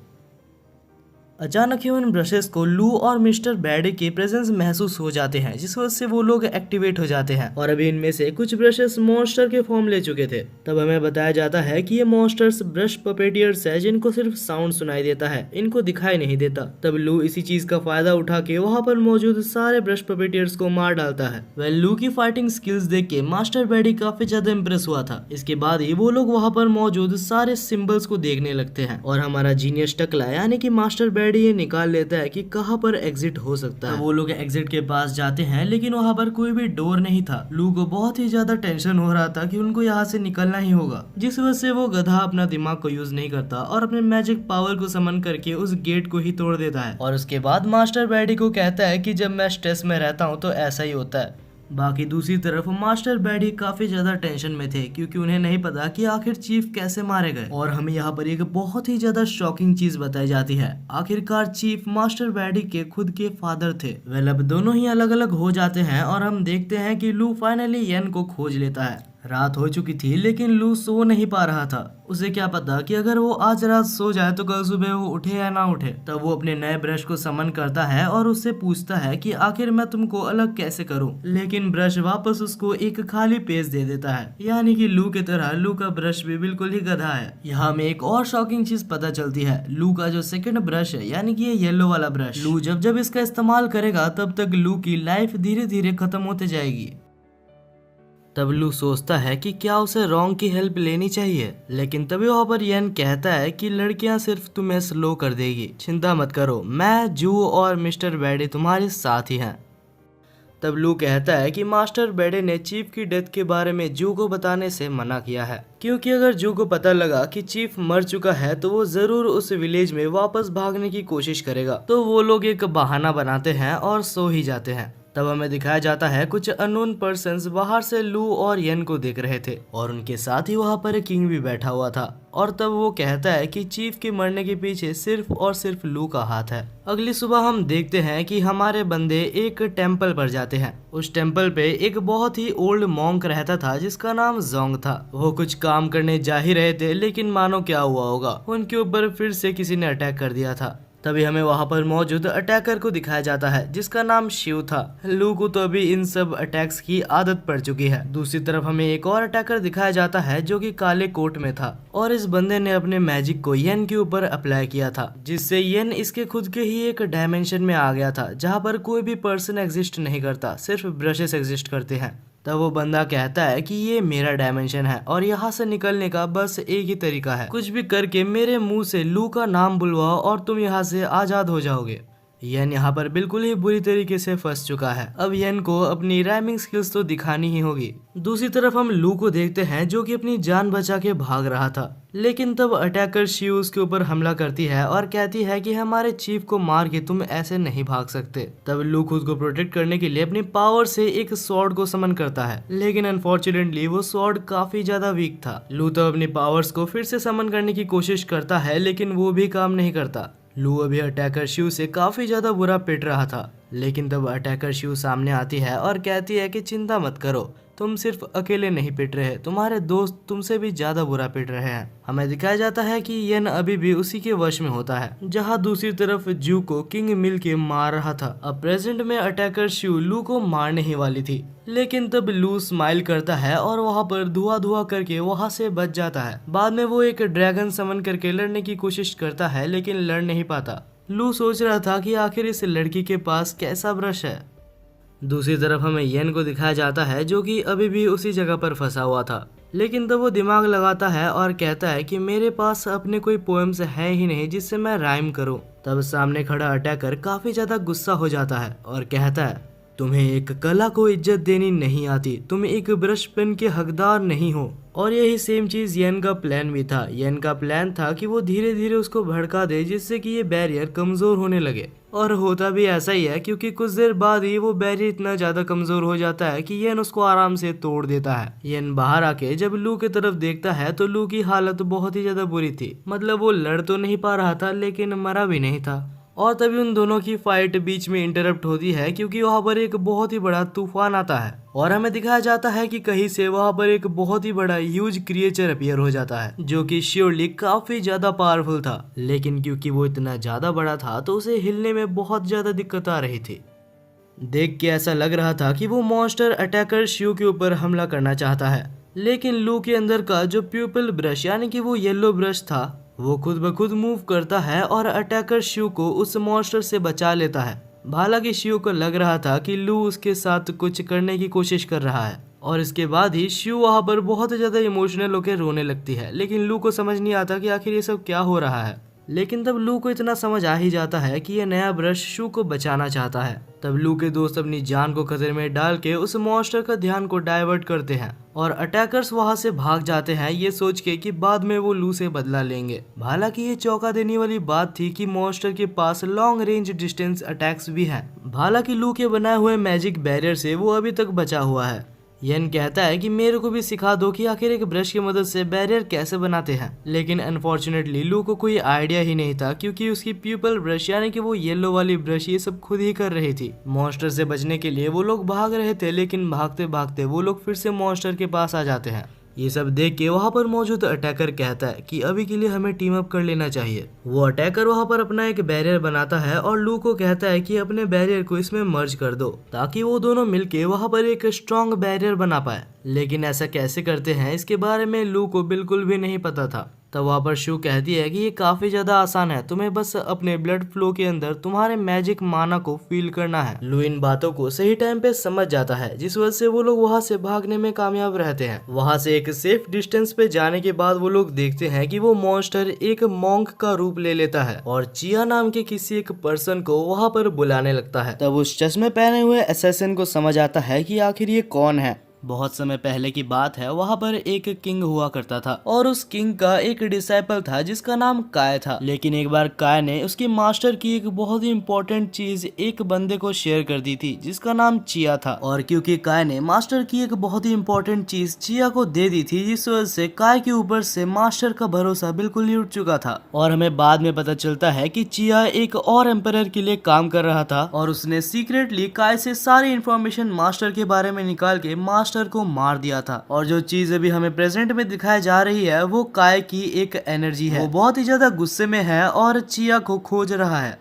अचानक ही उन ब्रशेस को लू और मिस्टर बैडी के प्रेजेंस महसूस हो जाते हैं, जिस वजह से वो लोग एक्टिवेट हो जाते हैं और अभी इनमें से कुछ ब्रशेस मॉन्स्टर के फॉर्म ले चुके थे। तब हमें बताया जाता है कि ये मॉन्स्टर्स ब्रश पपेटियर्स है जिनको सिर्फ साउंड सुनाई देता है, इनको दिखाई नहीं देता। तब लू इसी चीज का फायदा उठा के वहाँ पर मौजूद सारे ब्रश पपेटियर्स को मार डालता है। लू की फाइटिंग स्किल्स देख के मास्टर बैडी काफी ज्यादा इम्प्रेस हुआ था। इसके बाद ही वो लोग वहाँ पर मौजूद सारे सिंबल्स को देखने लगते हैं और हमारा जीनियस टकला यानी कि मास्टर बैडी ये निकाल लेता है कि कहाँ पर एग्जिट हो सकता है। वो लोग एग्जिट के पास जाते हैं लेकिन वहाँ पर कोई भी डोर नहीं था। लू को बहुत ही ज्यादा टेंशन हो रहा था कि उनको यहाँ से निकलना ही होगा, जिस वजह से वो गधा अपना दिमाग को यूज नहीं करता और अपने मैजिक पावर को समन करके उस गेट को ही तोड़ देता है। और उसके बाद मास्टर बैडी को कहता है कि जब मैं स्ट्रेस में रहता हूँ तो ऐसा ही होता है। बाकी दूसरी तरफ मास्टर बैडी काफी ज्यादा टेंशन में थे क्योंकि उन्हें नहीं पता कि आखिर चीफ कैसे मारे गए। और हमें यहाँ पर एक बहुत ही ज्यादा शॉकिंग चीज बताई जाती है। आखिरकार चीफ मास्टर बैडी के खुद के फादर थे। अब दोनों ही अलग अलग हो जाते हैं और हम देखते हैं कि लू फाइनली येन को खोज लेता है। रात हो चुकी थी लेकिन लू सो नहीं पा रहा था। उसे क्या पता कि अगर वो आज रात सो जाए तो कल सुबह वो उठे या ना उठे। तब वो अपने नए ब्रश को समन करता है और उससे पूछता है कि आखिर मैं तुमको अलग कैसे करूं। लेकिन ब्रश वापस उसको एक खाली पेज दे देता है, यानी कि लू की तरह लू का ब्रश भी बिल्कुल ही गधा है। यहाँ में एक और शॉकिंग चीज पता चलती है। लू का जो सेकंड ब्रश है यानी कि ये येलो वाला ब्रश, लू जब जब इसका इस्तेमाल करेगा तब तक लू की लाइफ धीरे धीरे खत्म होते जाएगी। तब लू सोचता है कि क्या उसे रॉन्ग की हेल्प लेनी चाहिए, लेकिन तभी वहाँ पर येन कहता है कि लड़कियां सिर्फ तुम्हें स्लो कर देगी, चिंता मत करो, मैं जू और मिस्टर बैडी तुम्हारे साथ ही हैं। तब लू कहता है कि मास्टर बैडी ने चीफ की डेथ के बारे में जू को बताने से मना किया है, क्योंकि अगर जू को पता लगा कि चीफ मर चुका है तो वो जरूर उस विलेज में वापस भागने की कोशिश करेगा। तो वो लोग एक बहाना बनाते हैं और सो ही जाते हैं। तब हमें दिखाया जाता है कुछ अननोन पर्सन्स बाहर से लू और येन को देख रहे थे और उनके साथ ही वहाँ पर एक किंग भी बैठा हुआ था। और तब वो कहता है कि चीफ के मरने के पीछे सिर्फ और सिर्फ लू का हाथ है। अगली सुबह हम देखते हैं कि हमारे बंदे एक टेम्पल पर जाते हैं। उस टेम्पल पे एक बहुत ही ओल्ड मॉन्क रहता था जिसका नाम जोंग था। वो कुछ काम करने जा ही रहे थे लेकिन मानो क्या हुआ होगा, उनके ऊपर फिर से किसी ने अटैक कर दिया था। तभी हमें वहाँ पर मौजूद अटैकर को दिखाया जाता है जिसका नाम शिव था। लू को तो अभी इन सब अटैक्स की आदत पड़ चुकी है। दूसरी तरफ हमें एक और अटैकर दिखाया जाता है जो कि काले कोट में था और इस बंदे ने अपने मैजिक को येन के ऊपर अप्लाई किया था, जिससे येन इसके खुद के ही एक डायमेंशन में आ गया था जहाँ पर कोई भी पर्सन एग्जिस्ट नहीं करता, सिर्फ ब्रशेस एग्जिस्ट करते हैं। तब वो बंदा कहता है कि ये मेरा डायमेंशन है और यहाँ से निकलने का बस एक ही तरीका है, कुछ भी करके मेरे मुंह से लू का नाम बुलवाओ और तुम यहाँ से आजाद हो जाओगे। येन यहाँ पर बिल्कुल ही बुरी तरीके से फंस चुका है। अब येन को अपनी राइमिंग स्किल्स तो दिखानी ही होगी। दूसरी तरफ हम लू को देखते हैं जो कि अपनी जान बचा के भाग रहा था, लेकिन तब अटैकर शिव उसके ऊपर हमला करती है और कहती है कि हमारे चीफ को मार के तुम ऐसे नहीं भाग सकते। तब लू खुद को प्रोटेक्ट करने के लिए अपनी पावर से एक स्वॉर्ड को समन करता है, लेकिन अनफॉर्चुनेटली वो स्वॉर्ड काफी ज्यादा वीक था। लू तब अपनी पावर्स को फिर से समन करने की कोशिश करता है लेकिन वो भी काम नहीं करता। लू अभी अटैकर शिव से काफी ज्यादा बुरा पिट रहा था, लेकिन तब अटैकर शिव सामने आती है और कहती है कि चिंता मत करो, तुम सिर्फ अकेले नहीं पिट रहे, तुम्हारे दोस्त तुमसे भी ज्यादा बुरा पिट रहे हैं। हमें दिखाया जाता है कि येन अभी भी उसी के वश में होता है, जहां दूसरी तरफ जू को किंग मिल के मार रहा था। अब प्रेजेंट में अटैकर शिव लू को मारने ही वाली थी, लेकिन तब लू स्माइल करता है और वहां पर धुआं धुआं करके वहां से बच जाता है। बाद में वो एक ड्रैगन समन करके लड़ने की कोशिश करता है लेकिन लड़ नहीं पाता। लू सोच रहा था कि आखिर इस लड़की के पास कैसा ब्रश है। दूसरी तरफ हमें येन को दिखाया जाता है जो कि अभी भी उसी जगह पर फंसा हुआ था, लेकिन तब वो दिमाग लगाता है और कहता है कि मेरे पास अपने कोई पोएम्स है ही नहीं जिससे मैं राइम करूं। तब सामने खड़ा अटैकर काफी ज्यादा गुस्सा हो जाता है और कहता है तुम्हें एक कला को इज्जत देनी नहीं आती, तुम एक ब्रश पेन के हकदार नहीं हो। और यही सेम चीज येन का प्लान भी था। येन का प्लान था कि वो धीरे धीरे उसको भड़का दे जिससे कि ये बैरियर कमजोर होने लगे, और होता भी ऐसा ही है क्योंकि कुछ देर बाद ही वो बैरियर इतना ज्यादा कमजोर हो जाता है कि येन उसको आराम से तोड़ देता है। येन बाहर आके जब लू की तरफ देखता है तो लू की हालत बहुत ही ज्यादा बुरी थी। मतलब वो लड़ तो नहीं पा रहा था लेकिन मरा भी नहीं था। और तभी उन दोनों की फाइट बीच में इंटरप्ट होती है क्योंकि वहाँ पर एक बहुत ही बड़ा तूफान आता है और हमें दिखाया जाता है कि कहीं से वहाँ पर एक बहुत ही बड़ा ह्यूज क्रिएचर अपीयर हो जाता है जो कि श्योरली काफी ज्यादा पावरफुल था, लेकिन क्योंकि वो इतना ज्यादा बड़ा था तो उसे हिलने में बहुत ज्यादा दिक्कत आ रही थी। देख के ऐसा लग रहा था कि वो मॉन्स्टर अटैकर शिव के ऊपर हमला करना चाहता है, लेकिन लू के अंदर का जो प्यूपल ब्रश यानी कि वो येलो ब्रश था वो खुद ब खुद मूव करता है और अटैकर शिव को उस मॉन्स्टर से बचा लेता है। हालांकि शिव को लग रहा था कि लू उसके साथ कुछ करने की कोशिश कर रहा है और इसके बाद ही शिव वहाँ पर बहुत ज्यादा इमोशनल होकर रोने लगती है, लेकिन लू को समझ नहीं आता कि आखिर ये सब क्या हो रहा है। लेकिन तब लू को इतना समझ आ ही जाता है कि यह नया ब्रश शिव को बचाना चाहता है। तब लू के दोस्त अपनी जान को खतरे में डाल के उस मॉन्स्टर का ध्यान को डाइवर्ट करते हैं और अटैकर्स वहां से भाग जाते हैं ये सोच के कि बाद में वो लू से बदला लेंगे। हालांकि ये चौंका देने वाली बात थी कि मॉन्स्टर के पास लॉन्ग रेंज डिस्टेंस अटैक्स भी हैं। हालांकि लू के बनाए हुए मैजिक बैरियर से वो अभी तक बचा हुआ है। येन कहता है कि मेरे को भी सिखा दो कि आखिर एक ब्रश की मदद से बैरियर कैसे बनाते हैं, लेकिन अनफॉर्चुनेटली लू को कोई आइडिया ही नहीं था क्योंकि उसकी प्यूपल ब्रश यानी कि वो येलो वाली ब्रश ये सब खुद ही कर रही थी। मॉन्स्टर से बचने के लिए वो लोग भाग रहे थे, लेकिन भागते भागते वो लोग फिर से मॉन्स्टर के पास आ जाते हैं। ये सब देख के वहाँ पर मौजूद अटैकर कहता है कि अभी के लिए हमें टीम अप कर लेना चाहिए। वो अटैकर वहाँ पर अपना एक बैरियर बनाता है और लू को कहता है कि अपने बैरियर को इसमें मर्ज कर दो ताकि वो दोनों मिलके वहाँ पर एक स्ट्रॉन्ग बैरियर बना पाए। लेकिन ऐसा कैसे करते हैं इसके बारे में लू को बिल्कुल भी नहीं पता था। तब वहाँ पर शिव कहती है कि ये काफी ज्यादा आसान है, तुम्हें बस अपने ब्लड फ्लो के अंदर तुम्हारे मैजिक माना को फील करना है। लू इन बातों को सही टाइम पे समझ जाता है जिस वजह से वो लोग वहाँ से भागने में कामयाब रहते हैं। वहाँ से एक सेफ डिस्टेंस पे जाने के बाद वो लोग देखते हैं कि वो मॉन्स्टर एक मॉन्क का रूप ले लेता है और चिया नाम के किसी एक पर्सन को वहाँ पर बुलाने लगता है। तब उस चश्मे पहने हुए असैसिन को समझ आता है कि आखिर ये कौन है। बहुत समय पहले की बात है, वहाँ पर एक किंग हुआ करता था और उस किंग का एक डिसाइपल था जिसका नाम काय था। लेकिन एक बार काय ने उसके मास्टर की एक बहुत ही इम्पोर्टेंट चीज एक बंदे को शेयर कर दी थी जिसका नाम चिया था। और क्योंकि काय ने मास्टर की एक बहुत ही इम्पोर्टेंट चीज चिया को दे दी थी, जिस वजह से काय के ऊपर से मास्टर का भरोसा बिल्कुल ही उठ चुका था। और हमें बाद में पता चलता है कि चिया एक और एम्परर के लिए काम कर रहा था और उसने सीक्रेटली काय से सारी इन्फॉर्मेशन मास्टर के बारे में निकाल के मास्टर को मार दिया था। और जो चीज अभी हमें प्रेजेंट में दिखाई जा रही है वो काय की एक एनर्जी है। वो बहुत ही ज्यादा गुस्से में है और चिया को खोज रहा है।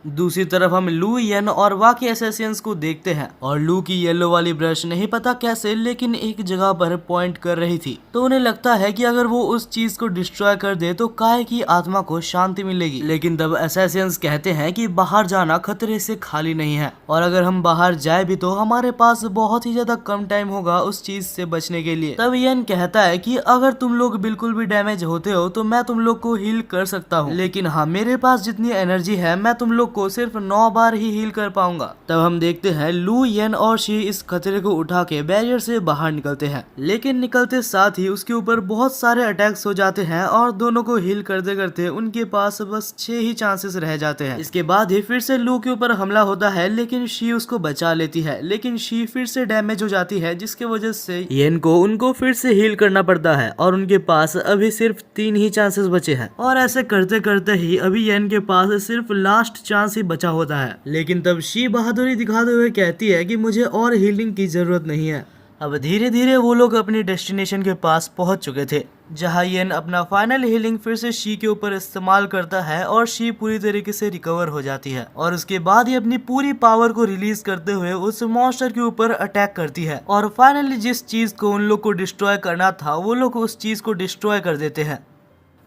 दूसरी तरफ हम लू, येन और बाकी असैसिन्स को देखते हैं और लू की येलो वाली ब्रश नहीं पता कैसे लेकिन एक जगह पर पॉइंट कर रही थी, तो उन्हें लगता है कि अगर वो उस चीज को डिस्ट्रॉय कर दे तो काय की आत्मा को शांति मिलेगी। लेकिन तब असैसिन्स कहते हैं कि बाहर जाना खतरे से खाली नहीं है और अगर हम बाहर जाए भी तो हमारे पास बहुत ही ज्यादा कम टाइम होगा उस चीज से बचने के लिए। तब येन कहता है कि अगर तुम लोग बिल्कुल भी डैमेज होते हो तो मैं तुम लोग को हील कर सकता हूँ, लेकिन हाँ मेरे पास जितनी एनर्जी है मैं तुम लोग को सिर्फ 9 बार ही हील कर पाऊंगा। तब हम देखते हैं लू, येन और शी इस खतरे को उठा के बैरियर से बाहर निकलते हैं, लेकिन निकलते साथ ही उसके ऊपर बहुत सारे अटैक्स हो जाते हैं और दोनों को हील करते करते उनके पास बस 6 ही चांसेस रह जाते हैं। इसके बाद ही फिर से लू के ऊपर हमला होता है, लेकिन शी उसको बचा लेती है, लेकिन शी फिर से डैमेज हो जाती है जिसकी वजह से येन को उनको फिर से हील करना पड़ता है और उनके पास अभी सिर्फ 3 ही चांसेस बचे हैं। और ऐसे करते करते ही अभी येन के पास सिर्फ लास्ट चांस ही बचा होता है। लेकिन तब शी बहादुरी दिखाते हुए कहती है कि मुझे और हीलिंग की जरूरत नहीं है। अब धीरे धीरे वो लोग अपनी डेस्टिनेशन के पास पहुंच चुके थे, जहां येन अपना फाइनल हीलिंग फिर से शी के ऊपर इस्तेमाल करता है और शी पूरी तरीके से रिकवर हो जाती है और उसके बाद ही अपनी पूरी पावर को रिलीज करते हुए उस मॉन्स्टर के ऊपर अटैक करती है और फाइनली जिस चीज को उन लोग को डिस्ट्रॉय करना था वो लोग उस चीज को डिस्ट्रॉय कर देते हैं।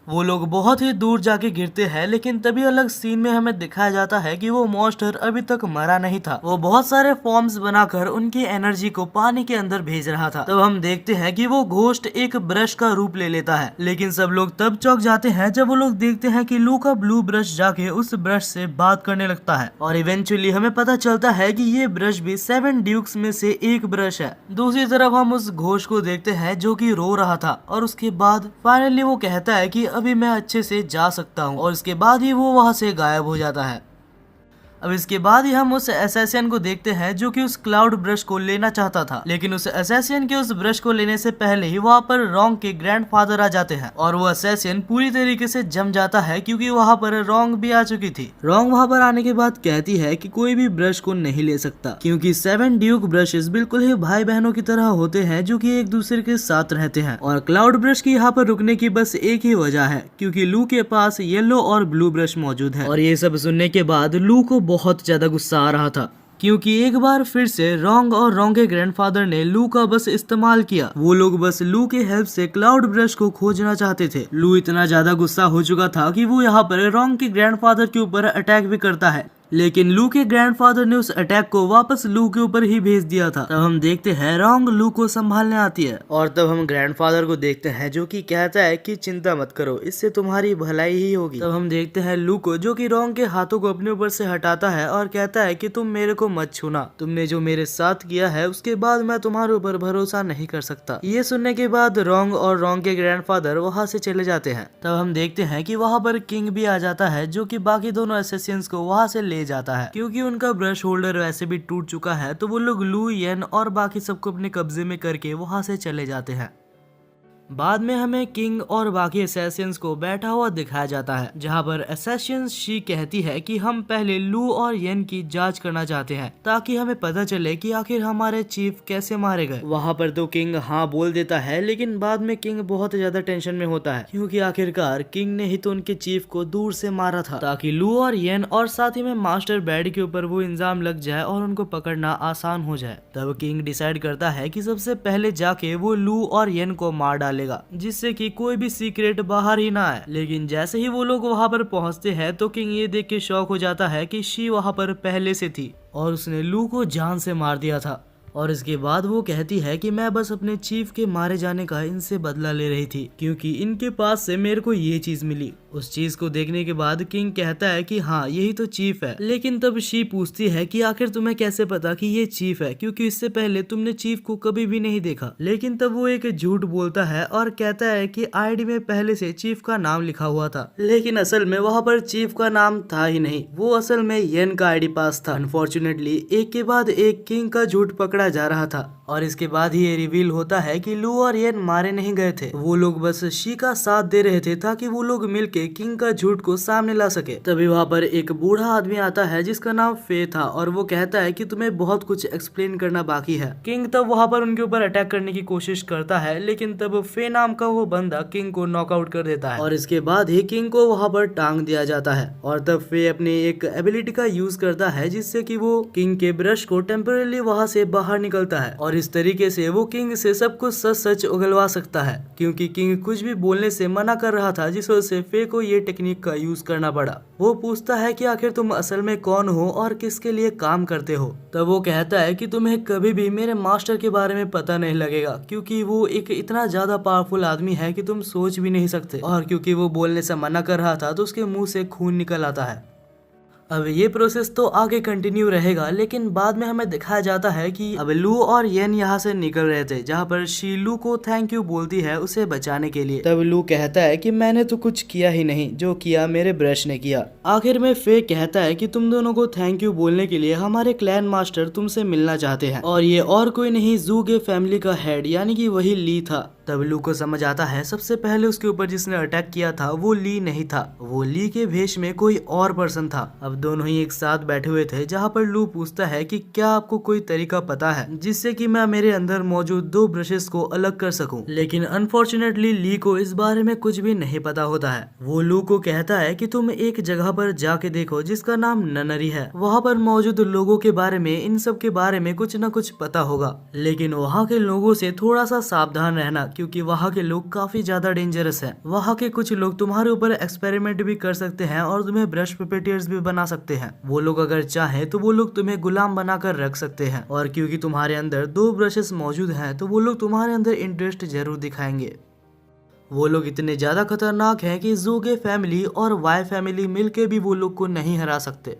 वो लोग बहुत ही दूर जाके गिरते हैं, लेकिन तभी अलग सीन में हमें दिखाया जाता है कि वो मॉन्स्टर अभी तक मरा नहीं था। वो बहुत सारे फॉर्म्स बनाकर उनकी एनर्जी को पानी के अंदर भेज रहा था। तब हम देखते हैं कि वो घोस्ट एक ब्रश का रूप ले लेता है, लेकिन सब लोग तब चौंक जाते हैं जब वो लोग देखते हैं कि लू का ब्लू ब्रश जाके उस ब्रश से बात करने लगता है और इवेंचुअली हमें पता चलता है कि ये ब्रश भी 7 ड्यूक्स में से एक ब्रश है। दूसरी तरफ हम उस घोस्ट को देखते हैं जो कि रो रहा था और उसके बाद फाइनली वो कहता है कि अभी मैं अच्छे से जा सकता हूँ और उसके बाद ही वो वहाँ से गायब हो जाता है। अब इसके बाद ही हम उस असैसिन को देखते हैं जो कि उस क्लाउड ब्रश को लेना चाहता था, लेकिन उस असैसिन के उस ब्रश को लेने से पहले ही वहाँ पर रोंग के ग्रैंडफादर आ जाते हैं और वो असैसिन पूरी तरीके से जम जाता है क्योंकि वहाँ पर रोंग भी आ चुकी थी। रोंग वहाँ पर आने के बाद कहती है कि कोई भी ब्रश को नहीं ले सकता क्योंकि 7 ड्यूक ब्रशेस बिल्कुल ही भाई बहनों की तरह होते हैं जो कि एक दूसरे के साथ रहते हैं। और क्लाउड ब्रश की यहाँ पर रुकने की बस एक ही वजह है क्योंकि लू के पास येलो और ब्लू ब्रश मौजूद है। और ये सब सुनने के बाद लू को बहुत ज्यादा गुस्सा आ रहा था क्योंकि एक बार फिर से रोंग और रोंग के ग्रैंडफादर ने लू का बस इस्तेमाल किया। वो लोग बस लू के हेल्प से क्लाउड ब्रश को खोजना चाहते थे। लू इतना ज्यादा गुस्सा हो चुका था कि वो यहाँ पर रोंग के ग्रैंडफादर के ऊपर अटैक भी करता है, लेकिन लू के ग्रैंडफादर ने उस अटैक को वापस लू के ऊपर ही भेज दिया था। तब हम देखते हैं रोंग लू को संभालने आती है और तब हम ग्रैंडफादर को देखते हैं जो कि कहता है कि चिंता मत करो, इससे तुम्हारी भलाई ही होगी। तब हम देखते हैं लू को जो कि रोंग के हाथों को अपने ऊपर से हटाता है और कहता है कि तुम मेरे को मत छूना, तुमने जो मेरे साथ किया है उसके बाद मैं तुम्हारे ऊपर भरोसा नहीं कर सकता। ये सुनने के बाद रोंग और रोंग के ग्रैंडफादर वहाँ से चले जाते हैं। तब हम देखते हैं कि वहाँ पर किंग भी आ जाता है जो कि बाकी दोनों असैसिन्स को वहाँ से ले जाता है क्योंकि उनका ब्रश होल्डर वैसे भी टूट चुका है। तो वो लोग लू, येन और बाकी सबको अपने कब्जे में करके वहां से चले जाते हैं। बाद में हमें किंग और बाकी असैसिन्स को बैठा हुआ दिखाया जाता है जहां पर असैसिन शी कहती है कि हम पहले लू और येन की जांच करना चाहते हैं ताकि हमें पता चले कि आखिर हमारे चीफ कैसे मारे गए। वहां पर तो किंग हाँ बोल देता है, लेकिन बाद में किंग बहुत ज्यादा टेंशन में होता है क्योंकि आखिरकार किंग ने ही तो उनके चीफ को दूर से मारा था ताकि लू और येन और साथ ही में मास्टर बैड के ऊपर वो इल्जाम लग जाए और उनको पकड़ना आसान हो जाए। तब किंग डिसाइड करता है कि सबसे पहले जाके वो लू और येन को मार डाले जिससे कि कोई भी सीक्रेट बाहर ही ना आए। लेकिन जैसे ही वो लोग वहां पर पहुंचते हैं तो किंग ये देख के शॉक हो जाता है कि शी वहां पर पहले से थी और उसने लू को जान से मार दिया था। और इसके बाद वो कहती है कि मैं बस अपने चीफ के मारे जाने का इनसे बदला ले रही थी क्योंकि इनके पास से मेरे को ये चीज मिली। उस चीज को देखने के बाद किंग कहता है कि हाँ यही तो चीफ है। लेकिन तब शी पूछती है कि आखिर तुम्हें कैसे पता कि ये चीफ है क्योंकि इससे पहले तुमने चीफ को कभी भी नहीं देखा। लेकिन तब वो एक झूठ बोलता है और कहता है कि आईडी में पहले से चीफ का नाम लिखा हुआ था, लेकिन असल में वहाँ पर चीफ का नाम था ही नहीं, वो असल में येन का आईडी पास था। अनफॉर्चुनेटली एक के बाद एक किंग का झूठ पकड़ा जा रहा था और इसके बाद ही ये रिवील होता है कि लू और येन मारे नहीं गए थे, वो लोग बस शी का साथ दे रहे थे ताकि वो लोग मिलके किंग का झूठ को सामने ला सके। तभी वहाँ पर एक बूढ़ा आदमी आता है जिसका नाम फे था और वो कहता है कि तुम्हें बहुत कुछ एक्सप्लेन करना बाकी है। किंग तब वहाँ पर उनके ऊपर अटैक करने की कोशिश करता है, लेकिन तब फे नाम का वो बंदा किंग को नॉकआउट कर देता है और इसके बाद ही किंग को वहाँ पर टांग दिया जाता है। और तब फे अपनी एक एबिलिटी का यूज करता है जिससे कि वो किंग के ब्रश को टेम्पररी वहाँ से बाहर निकलता है और इस तरीके से वो किंग से सब कुछ सच सच उगलवा सकता है क्योंकि किंग कुछ भी बोलने से मना कर रहा था, जिस वजह से फे को ये टेक्निक का यूज करना पड़ा। वो पूछता है कि आखिर तुम असल में कौन हो और किसके लिए काम करते हो। तब वो कहता है कि तुम्हें कभी भी मेरे मास्टर के बारे में पता नहीं लगेगा क्योंकि वो एक इतना ज्यादा पावरफुल आदमी है कि तुम सोच भी नहीं सकते। और क्योंकि वो बोलने से मना कर रहा था तो उसके मुंह से खून निकल आता है। अब ये प्रोसेस तो आगे कंटिन्यू रहेगा, लेकिन बाद में हमें दिखाया जाता है कि अब लू और येन यहाँ से निकल रहे थे जहाँ पर शी लू को थैंक यू बोलती है उसे बचाने के लिए। तब लू कहता है कि मैंने तो कुछ किया ही नहीं, जो किया मेरे ब्रश ने किया। आखिर में फे कहता है कि तुम दोनों को थैंक यू बोलने के लिए हमारे क्लैन मास्टर तुमसे मिलना चाहते हैं और ये और कोई नहीं ज़ूगे फैमिली का हेड यानी कि वही ली था। तब लू को समझ आता है सबसे पहले उसके ऊपर जिसने अटैक किया था वो ली नहीं था, वो ली के भेष में कोई और पर्सन था। अब दोनों ही एक साथ बैठे हुए थे जहाँ पर लू पूछता है कि क्या आपको कोई तरीका पता है जिससे कि मैं मेरे अंदर मौजूद 2 ब्रशेस को अलग कर सकूं। लेकिन अनफॉर्चुनेटली ली को इस बारे में कुछ भी नहीं पता होता है। वो लू को कहता है कि तुम एक जगह पर जाके देखो जिसका नाम ननरी है, वहाँ पर मौजूद लोगों के बारे में इन सब के बारे में कुछ न कुछ पता होगा, लेकिन वहाँ के लोगों से थोड़ा सा सावधान रहना क्योंकि वहाँ के लोग काफी ज्यादा डेंजरस हैं। वहाँ के कुछ लोग तुम्हारे ऊपर एक्सपेरिमेंट भी कर सकते हैं और तुम्हें ब्रश पेपेटियर्स भी बना सकते हैं। वो लोग अगर चाहे तो वो लोग तुम्हें गुलाम बनाकर रख सकते हैं और क्योंकि तुम्हारे अंदर 2 ब्रशेस मौजूद हैं तो वो लोग तुम्हारे अंदर इंटरेस्ट जरूर दिखाएंगे। वो लोग इतने ज्यादा खतरनाक हैं कि ज़ूगे फैमिली और वाई फैमिली मिलके भी वो लोग को नहीं हरा सकते।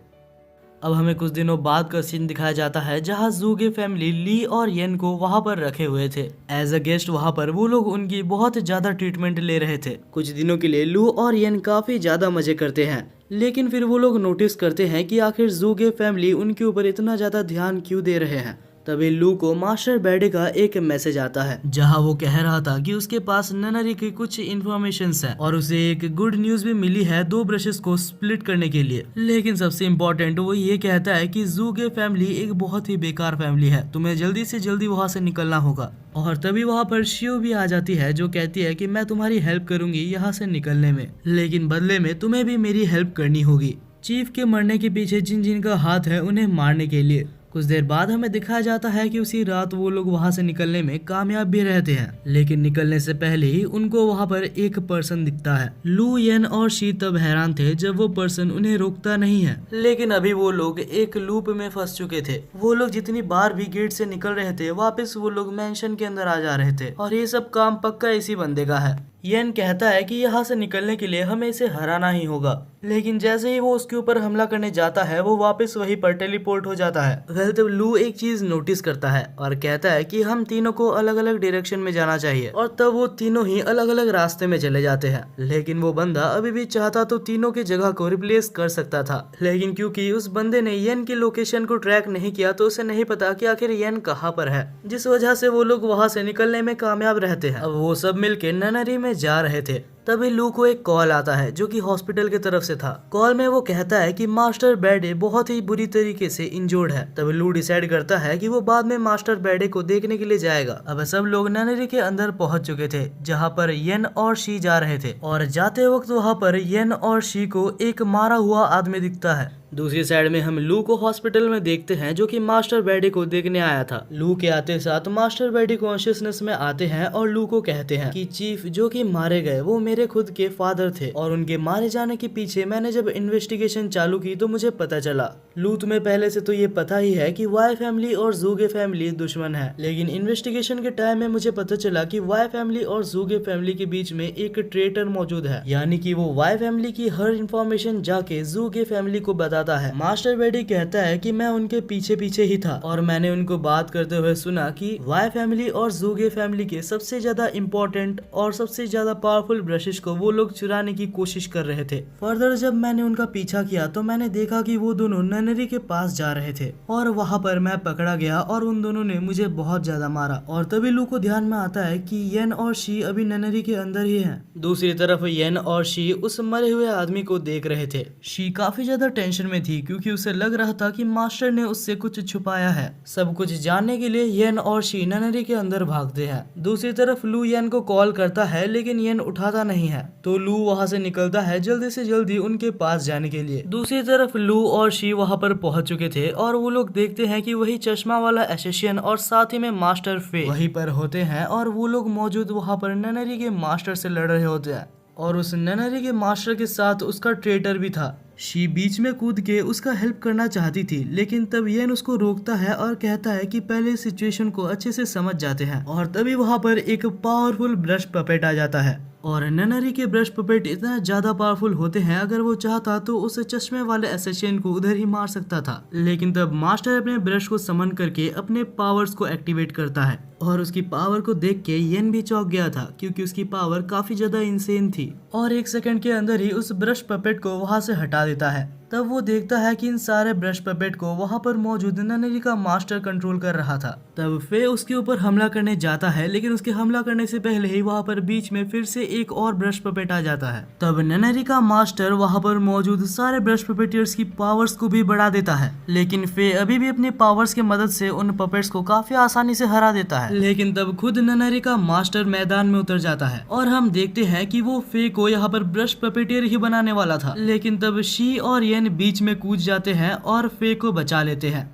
अब हमें कुछ दिनों बाद का सीन दिखाया जाता है जहाँ ज़ूगे फैमिली ली और येन को वहाँ पर रखे हुए थे एज अ गेस्ट। वहाँ पर वो लोग उनकी बहुत ज्यादा ट्रीटमेंट ले रहे थे। कुछ दिनों के लिए लू और येन काफी ज्यादा मजे करते हैं लेकिन फिर वो लोग नोटिस करते हैं कि आखिर जू के फैमिली उनके ऊपर इतना ज्यादा ध्यान क्यों दे रहे हैं। तभी लू को मास्टर बैडे का एक मैसेज आता है जहां वो कह रहा था कि उसके पास ननरी की कुछ इन्फॉर्मेशन है और उसे एक गुड न्यूज भी मिली है 2 ब्रशेस को स्प्लिट करने के लिए। लेकिन सबसे इम्पोर्टेंट वो ये कहता है कि जू के फैमिली एक बहुत ही बेकार फैमिली है, तुम्हें जल्दी से जल्दी वहाँ से निकलना होगा। और तभी वहाँ पर शिव भी आ जाती है जो कहती है कि मैं तुम्हारी हेल्प करूंगी यहाँ से निकलने में, लेकिन बदले में तुम्हें भी मेरी हेल्प करनी होगी। चीफ के मरने के पीछे जिन जिन का हाथ है उन्हें मारने के लिए। कुछ देर बाद हमें दिखाया जाता है कि उसी रात वो लोग वहाँ से निकलने में कामयाब भी रहते हैं, लेकिन निकलने से पहले ही उनको वहाँ पर एक पर्सन दिखता है। लू, येन और शी तब हैरान थे जब वो पर्सन उन्हें रोकता नहीं है, लेकिन अभी वो लोग एक लूप में फंस चुके थे। वो लोग जितनी बार भी गेट से निकल रहे थे वापस वो लोग मेंशन के अंदर आ जा रहे थे और ये सब काम पक्का इसी बंदे का है। येन कहता है कि यहाँ से निकलने के लिए हमें इसे हराना ही होगा, लेकिन जैसे ही वो उसके ऊपर हमला करने जाता है वो वापस वहीं पर टेलीपोर्ट हो जाता है। वेल तब लू एक चीज नोटिस करता है और कहता है कि हम तीनों को अलग अलग डायरेक्शन में जाना चाहिए और तब वो तीनों ही अलग अलग रास्ते में चले जाते हैं। लेकिन वो बंदा अभी भी चाहता तो तीनों की जगह को रिप्लेस कर सकता था, लेकिन क्योंकि उस बंदे ने येन की लोकेशन को ट्रैक नहीं किया तो उसे नहीं पता कि आखिर येन कहाँ पर है, जिस वजह से वो लोग वहाँ से निकलने में कामयाब रहते हैं। अब वो सब मिलके ननरी में जा रहे थे। तभी लू को एक कॉल आता है जो कि हॉस्पिटल की तरफ से था। कॉल में वो कहता है कि मास्टर बैडे बहुत ही बुरी तरीके से इंजर्ड है। तभी लू डिसाइड करता है कि वो बाद में मास्टर बैडे को देखने के लिए जाएगा। अब सब लोग ननरी के अंदर पहुंच चुके थे जहां पर येन और शी जा रहे थे और जाते वक्त वहां पर येन और शी को एक मारा हुआ आदमी दिखता है। दूसरी साइड में हम लू को हॉस्पिटल में देखते हैं जो कि मास्टर बैडे को देखने आया था। लू के आते साथ मास्टर बैडे कॉन्शियसनेस में आते हैं और लू को कहते हैं कि चीफ जो कि मारे गए वो मेरे खुद के फादर थे और उनके मारे जाने के पीछे मैंने जब इन्वेस्टिगेशन चालू की तो मुझे पता चला। लू तुम्हें पहले से तो ये पता ही है कि वाई फैमिली और जू के फैमिली दुश्मन है, लेकिन इन्वेस्टिगेशन के टाइम में मुझे पता चला कि वाई फैमिली और जू के फैमिली के बीच में एक ट्रेटर मौजूद है, यानी कि वो वाई फैमिली की हर इंफॉर्मेशन जाके जू के फैमिली को बताता है। मास्टर बैडी कहता है कि मैं उनके पीछे पीछे ही था और मैंने उनको बात करते हुए सुना कि वाई फैमिली और जू के फैमिली के सबसे ज्यादा इम्पोर्टेंट और सबसे ज्यादा पावरफुल ब्रशेस को वो लोग चुराने की कोशिश कर रहे थे। फर्दर जब मैंने उनका पीछा किया तो मैंने देखा कि वो दोनों ननरी के पास जा रहे थे और वहाँ पर मैं पकड़ा गया और उन दोनों ने मुझे बहुत ज्यादा मारा। और तभी लू को ध्यान में आता है कि येन और शी अभी ननरी के अंदर ही हैं। दूसरी तरफ येन और शी उस मरे हुए आदमी को देख रहे थे। शी काफी ज्यादा टेंशन में थी क्योंकि उसे लग रहा था कि मास्टर ने उससे कुछ छुपाया है। सब कुछ जानने के लिए येन और शी ननरी के अंदर भागते हैं। दूसरी तरफ लू येन को कॉल करता है लेकिन येन उठाता नहीं है, तो लू वहाँ से निकलता है जल्दी से जल्दी उनके पास जाने के लिए। दूसरी तरफ लू और शी वहाँ पर पहुंच चुके थे और वो लोग देखते हैं कि वही चश्मा वाला एसेसियन और साथ ही में मास्टर फे वहीं पर होते हैं और वो लोग मौजूद वहाँ पर ननरी के मास्टर से लड़ रहे होते हैं और उस ननरी के मास्टर के साथ उसका ट्रेटर भी था। शी बीच में कूद के उसका हेल्प करना चाहती थी, लेकिन तब येन उसको रोकता है और कहता है कि पहले सिचुएशन को अच्छे से समझ जाते हैं। और तभी वहाँ पर एक पावरफुल ब्रश पपेट आ जाता है और ननरी के ब्रश पपेट इतना ज्यादा पावरफुल होते हैं अगर वो चाहता तो उस चश्मे वाले एसेसियन को उधर ही मार सकता था। लेकिन तब मास्टर अपने ब्रश को समन करके अपने पावर्स को एक्टिवेट करता है और उसकी पावर को देख के येन भी चौंक गया था क्योंकि उसकी पावर काफी ज्यादा इंसेन थी और 1 सेकंड के अंदर ही उस ब्रश पपेट को वहाँ से हटा देता है। तब वो देखता है कि इन सारे ब्रश पपेट को वहाँ पर मौजूद ननरी का मास्टर कंट्रोल कर रहा था। तब फे उसके ऊपर हमला करने जाता है, लेकिन उसके हमला करने से पहले ही वहाँ पर बीच में फिर से एक और ब्रश पपेट आ जाता है। तब ननरी का मास्टर वहाँ पर मौजूद सारे ब्रश पपेटियर्स की पावर्स को भी बढ़ा देता है, लेकिन फे अभी भी अपनी पावर्स की मदद से उन पपेट्स को काफी आसानी से हरा देता है। लेकिन तब खुद ननरी का मास्टर मैदान में उतर जाता है और हम देखते हैं कि वो फे को यहाँ पर ब्रश पपेटियर ही बनाने वाला था, लेकिन तब शी और येन बीच में कूद जाते हैं और फे को बचा लेते हैं।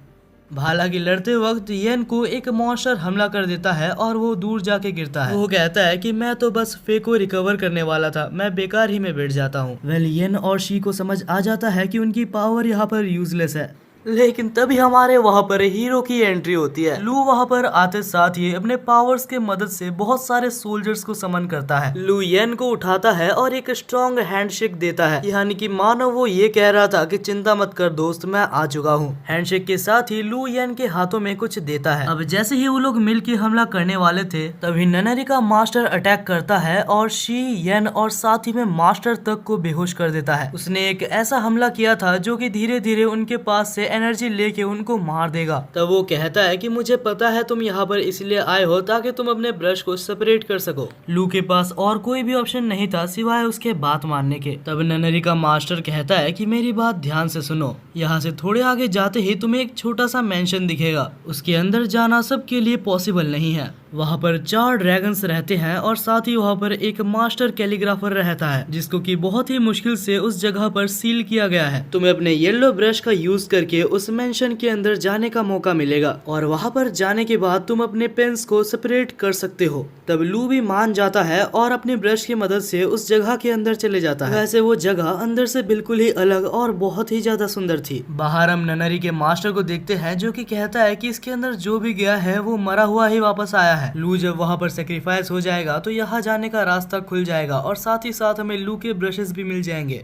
हालांकि लड़ते वक्त येन को एक मॉन्स्टर हमला कर देता है और वो दूर जाके गिरता है। वो कहता है कि मैं तो बस फे को रिकवर करने वाला था, मैं बेकार ही में बैठ जाता हूँ। वेल येन और शी को समझ आ जाता है कि उनकी पावर यहाँ पर यूजलेस है लेकिन तभी हमारे वहाँ पर हीरो की एंट्री होती है। लू वहाँ पर आते साथ ही अपने पावर्स के मदद से बहुत सारे सोल्जर्स को समन करता है। लू येन को उठाता है और एक स्ट्रॉन्ग हैंडशेक देता है, यानी कि मानो वो ये कह रहा था कि चिंता मत कर दोस्त, मैं आ चुका हूँ। हैंडशेक के साथ ही लू येन के हाथों में कुछ देता है। अब जैसे ही वो लोग मिलकर हमला करने वाले थे तभी ननरी का मास्टर अटैक करता है और शी, येन और साथ ही में मास्टर तक को बेहोश कर देता है। उसने एक ऐसा हमला किया था जो कि धीरे धीरे उनके पास से एनर्जी लेके उनको मार देगा। तब वो कहता है कि मुझे पता है तुम यहाँ पर इसलिए आए हो ताकि तुम अपने ब्रश को सेपरेट कर सको। लू के पास और कोई भी ऑप्शन नहीं था सिवाय उसके बात मानने के। तब ननरी का मास्टर कहता है कि मेरी बात ध्यान से सुनो, यहाँ से थोड़े आगे जाते ही तुम्हें एक छोटा सा मेंशन दिखेगा, उसके अंदर जाना सबके लिए पॉसिबल नहीं है। वहाँ पर 4 ड्रैगन्स रहते हैं और साथ ही वहाँ पर एक मास्टर कैलीग्राफर रहता है जिसको कि बहुत ही मुश्किल से उस जगह पर सील किया गया है। तुम्हें अपने येलो ब्रश का यूज करके उस मेंशन के अंदर जाने का मौका मिलेगा और वहाँ पर जाने के बाद तुम अपने पेन्स को सेपरेट कर सकते हो। तब लू भी मान जाता है और अपनी ब्रश की मदद से उस जगह के अंदर चले जाता है। वैसे वो जगह अंदर से बिल्कुल ही अलग और बहुत ही ज्यादा सुंदर थी। बाहर हम ननरी के मास्टर को देखते हैं जो कि कहता है कि इसके अंदर जो भी गया है वो मरा हुआ ही वापस आया है। लू जब वहाँ पर सेक्रीफाइस हो जाएगा तो यहाँ जाने का रास्ता खुल जाएगा और साथ ही साथ हमें लू के ब्रशेस भी मिल जाएंगे।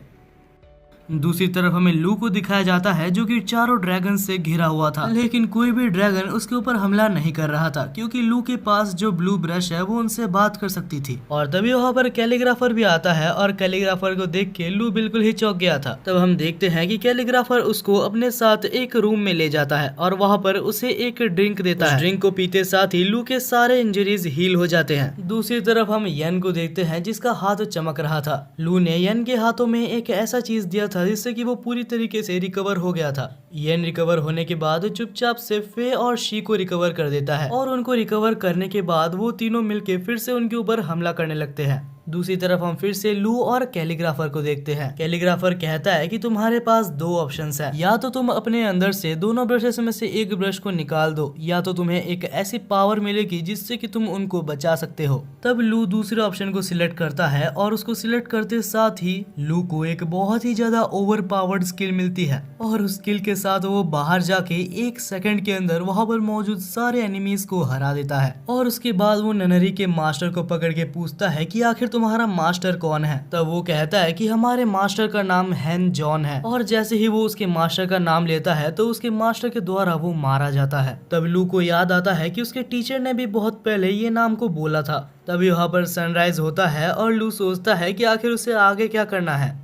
दूसरी तरफ हमें लू को दिखाया जाता है जो कि 4 ड्रैगन से घिरा हुआ था, लेकिन कोई भी ड्रैगन उसके ऊपर हमला नहीं कर रहा था क्योंकि लू के पास जो ब्लू ब्रश है वो उनसे बात कर सकती थी। और तभी वहाँ पर कैलीग्राफर भी आता है और कैलीग्राफर को देख के लू बिल्कुल ही चौंक गया था। तब हम देखते हैं कि कैलीग्राफर उसको अपने साथ एक रूम में ले जाता है और वहाँ पर उसे एक ड्रिंक देता है। ड्रिंक को पीते साथ ही लू के सारे इंजरीज हील हो जाते हैं। दूसरी तरफ हम येन को देखते हैं जिसका हाथ चमक रहा था। लू ने येन के हाथों में एक ऐसा चीज दिया था जिससे कि वो पूरी तरीके से रिकवर हो गया था। येन रिकवर होने के बाद चुपचाप से फे और शी को रिकवर कर देता है और उनको रिकवर करने के बाद वो तीनों मिलके फिर से उनके ऊपर हमला करने लगते हैं। दूसरी तरफ हम फिर से लू और कैलीग्राफर को देखते हैं। कैलीग्राफर कहता है कि तुम्हारे पास 2 ऑप्शंस हैं, या तो तुम अपने अंदर से दोनों ब्रशेस में से एक ब्रश को निकाल दो या तो तुम्हें एक ऐसी पावर मिलेगी जिससे कि तुम उनको बचा सकते हो। तब लू दूसरे ऑप्शन को सिलेक्ट करता है और उसको सिलेक्ट करते साथ ही लू को एक बहुत ही ज्यादा ओवर पावर्ड स्किल मिलती है और उस स्किल के साथ वो बाहर जाके 1 सेकंड के अंदर वहां पर मौजूद सारे एनिमीज को हरा देता है। और उसके बाद वो ननरी के मास्टर को पकड़ के पूछता है कि आखिर तुम्हारा मास्टर कौन है। तब वो कहता है कि हमारे मास्टर का नाम हैन जॉन है। और जैसे ही वो उसके मास्टर का नाम लेता है तो उसके मास्टर के द्वारा वो मारा जाता है। तब लू को याद आता है कि उसके टीचर ने भी बहुत पहले ये नाम को बोला था। तभी वहाँ पर सनराइज होता है और लू सोचता है कि आखिर उसे आगे क्या करना है।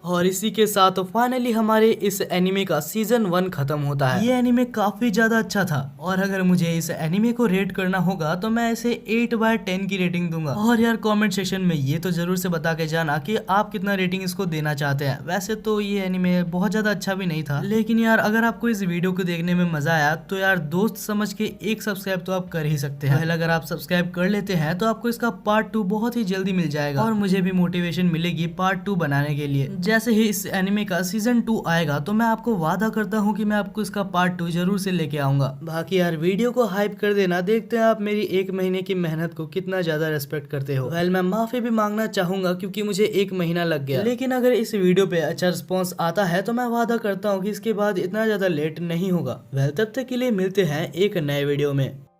और इसी के साथ फाइनली हमारे इस एनिमे का सीजन 1 खत्म होता है। ये एनिमे काफी ज्यादा अच्छा था और अगर मुझे इस एनिमे को रेट करना होगा तो मैं इसे 8/10 की रेटिंग दूंगा। और यार कमेंट सेक्शन में ये तो जरूर से बता के जाना कि आप कितना रेटिंग इसको देना चाहते हैं। वैसे तो ये एनिमे बहुत ज्यादा अच्छा भी नहीं था, लेकिन यार अगर आपको इस वीडियो को देखने में मजा आया तो यार दोस्त समझ के एक सब्सक्राइब तो आप कर ही सकते हैं। अगर आप सब्सक्राइब कर लेते हैं तो आपको इसका पार्ट 2 बहुत ही जल्दी मिल जाएगा और मुझे भी मोटिवेशन मिलेगी पार्ट 2 बनाने के लिए। जैसे ही इस एनिमे का सीजन 2 आएगा तो मैं आपको वादा करता हूँ कि मैं आपको इसका पार्ट 2 जरूर से लेके आऊंगा। बाकी यार वीडियो को हाइप कर देना, देखते हैं आप मेरी 1 महीने की मेहनत को कितना ज्यादा रेस्पेक्ट करते हो। वेल मैं माफी भी मांगना चाहूंगा क्योंकि मुझे 1 महीना लग गया, लेकिन अगर इस वीडियो पे अच्छा रिस्पॉन्स आता है तो मैं वादा करता हूँ कि इसके बाद इतना ज्यादा लेट नहीं होगा। वेल तब तक के लिए मिलते हैं एक नए वीडियो में।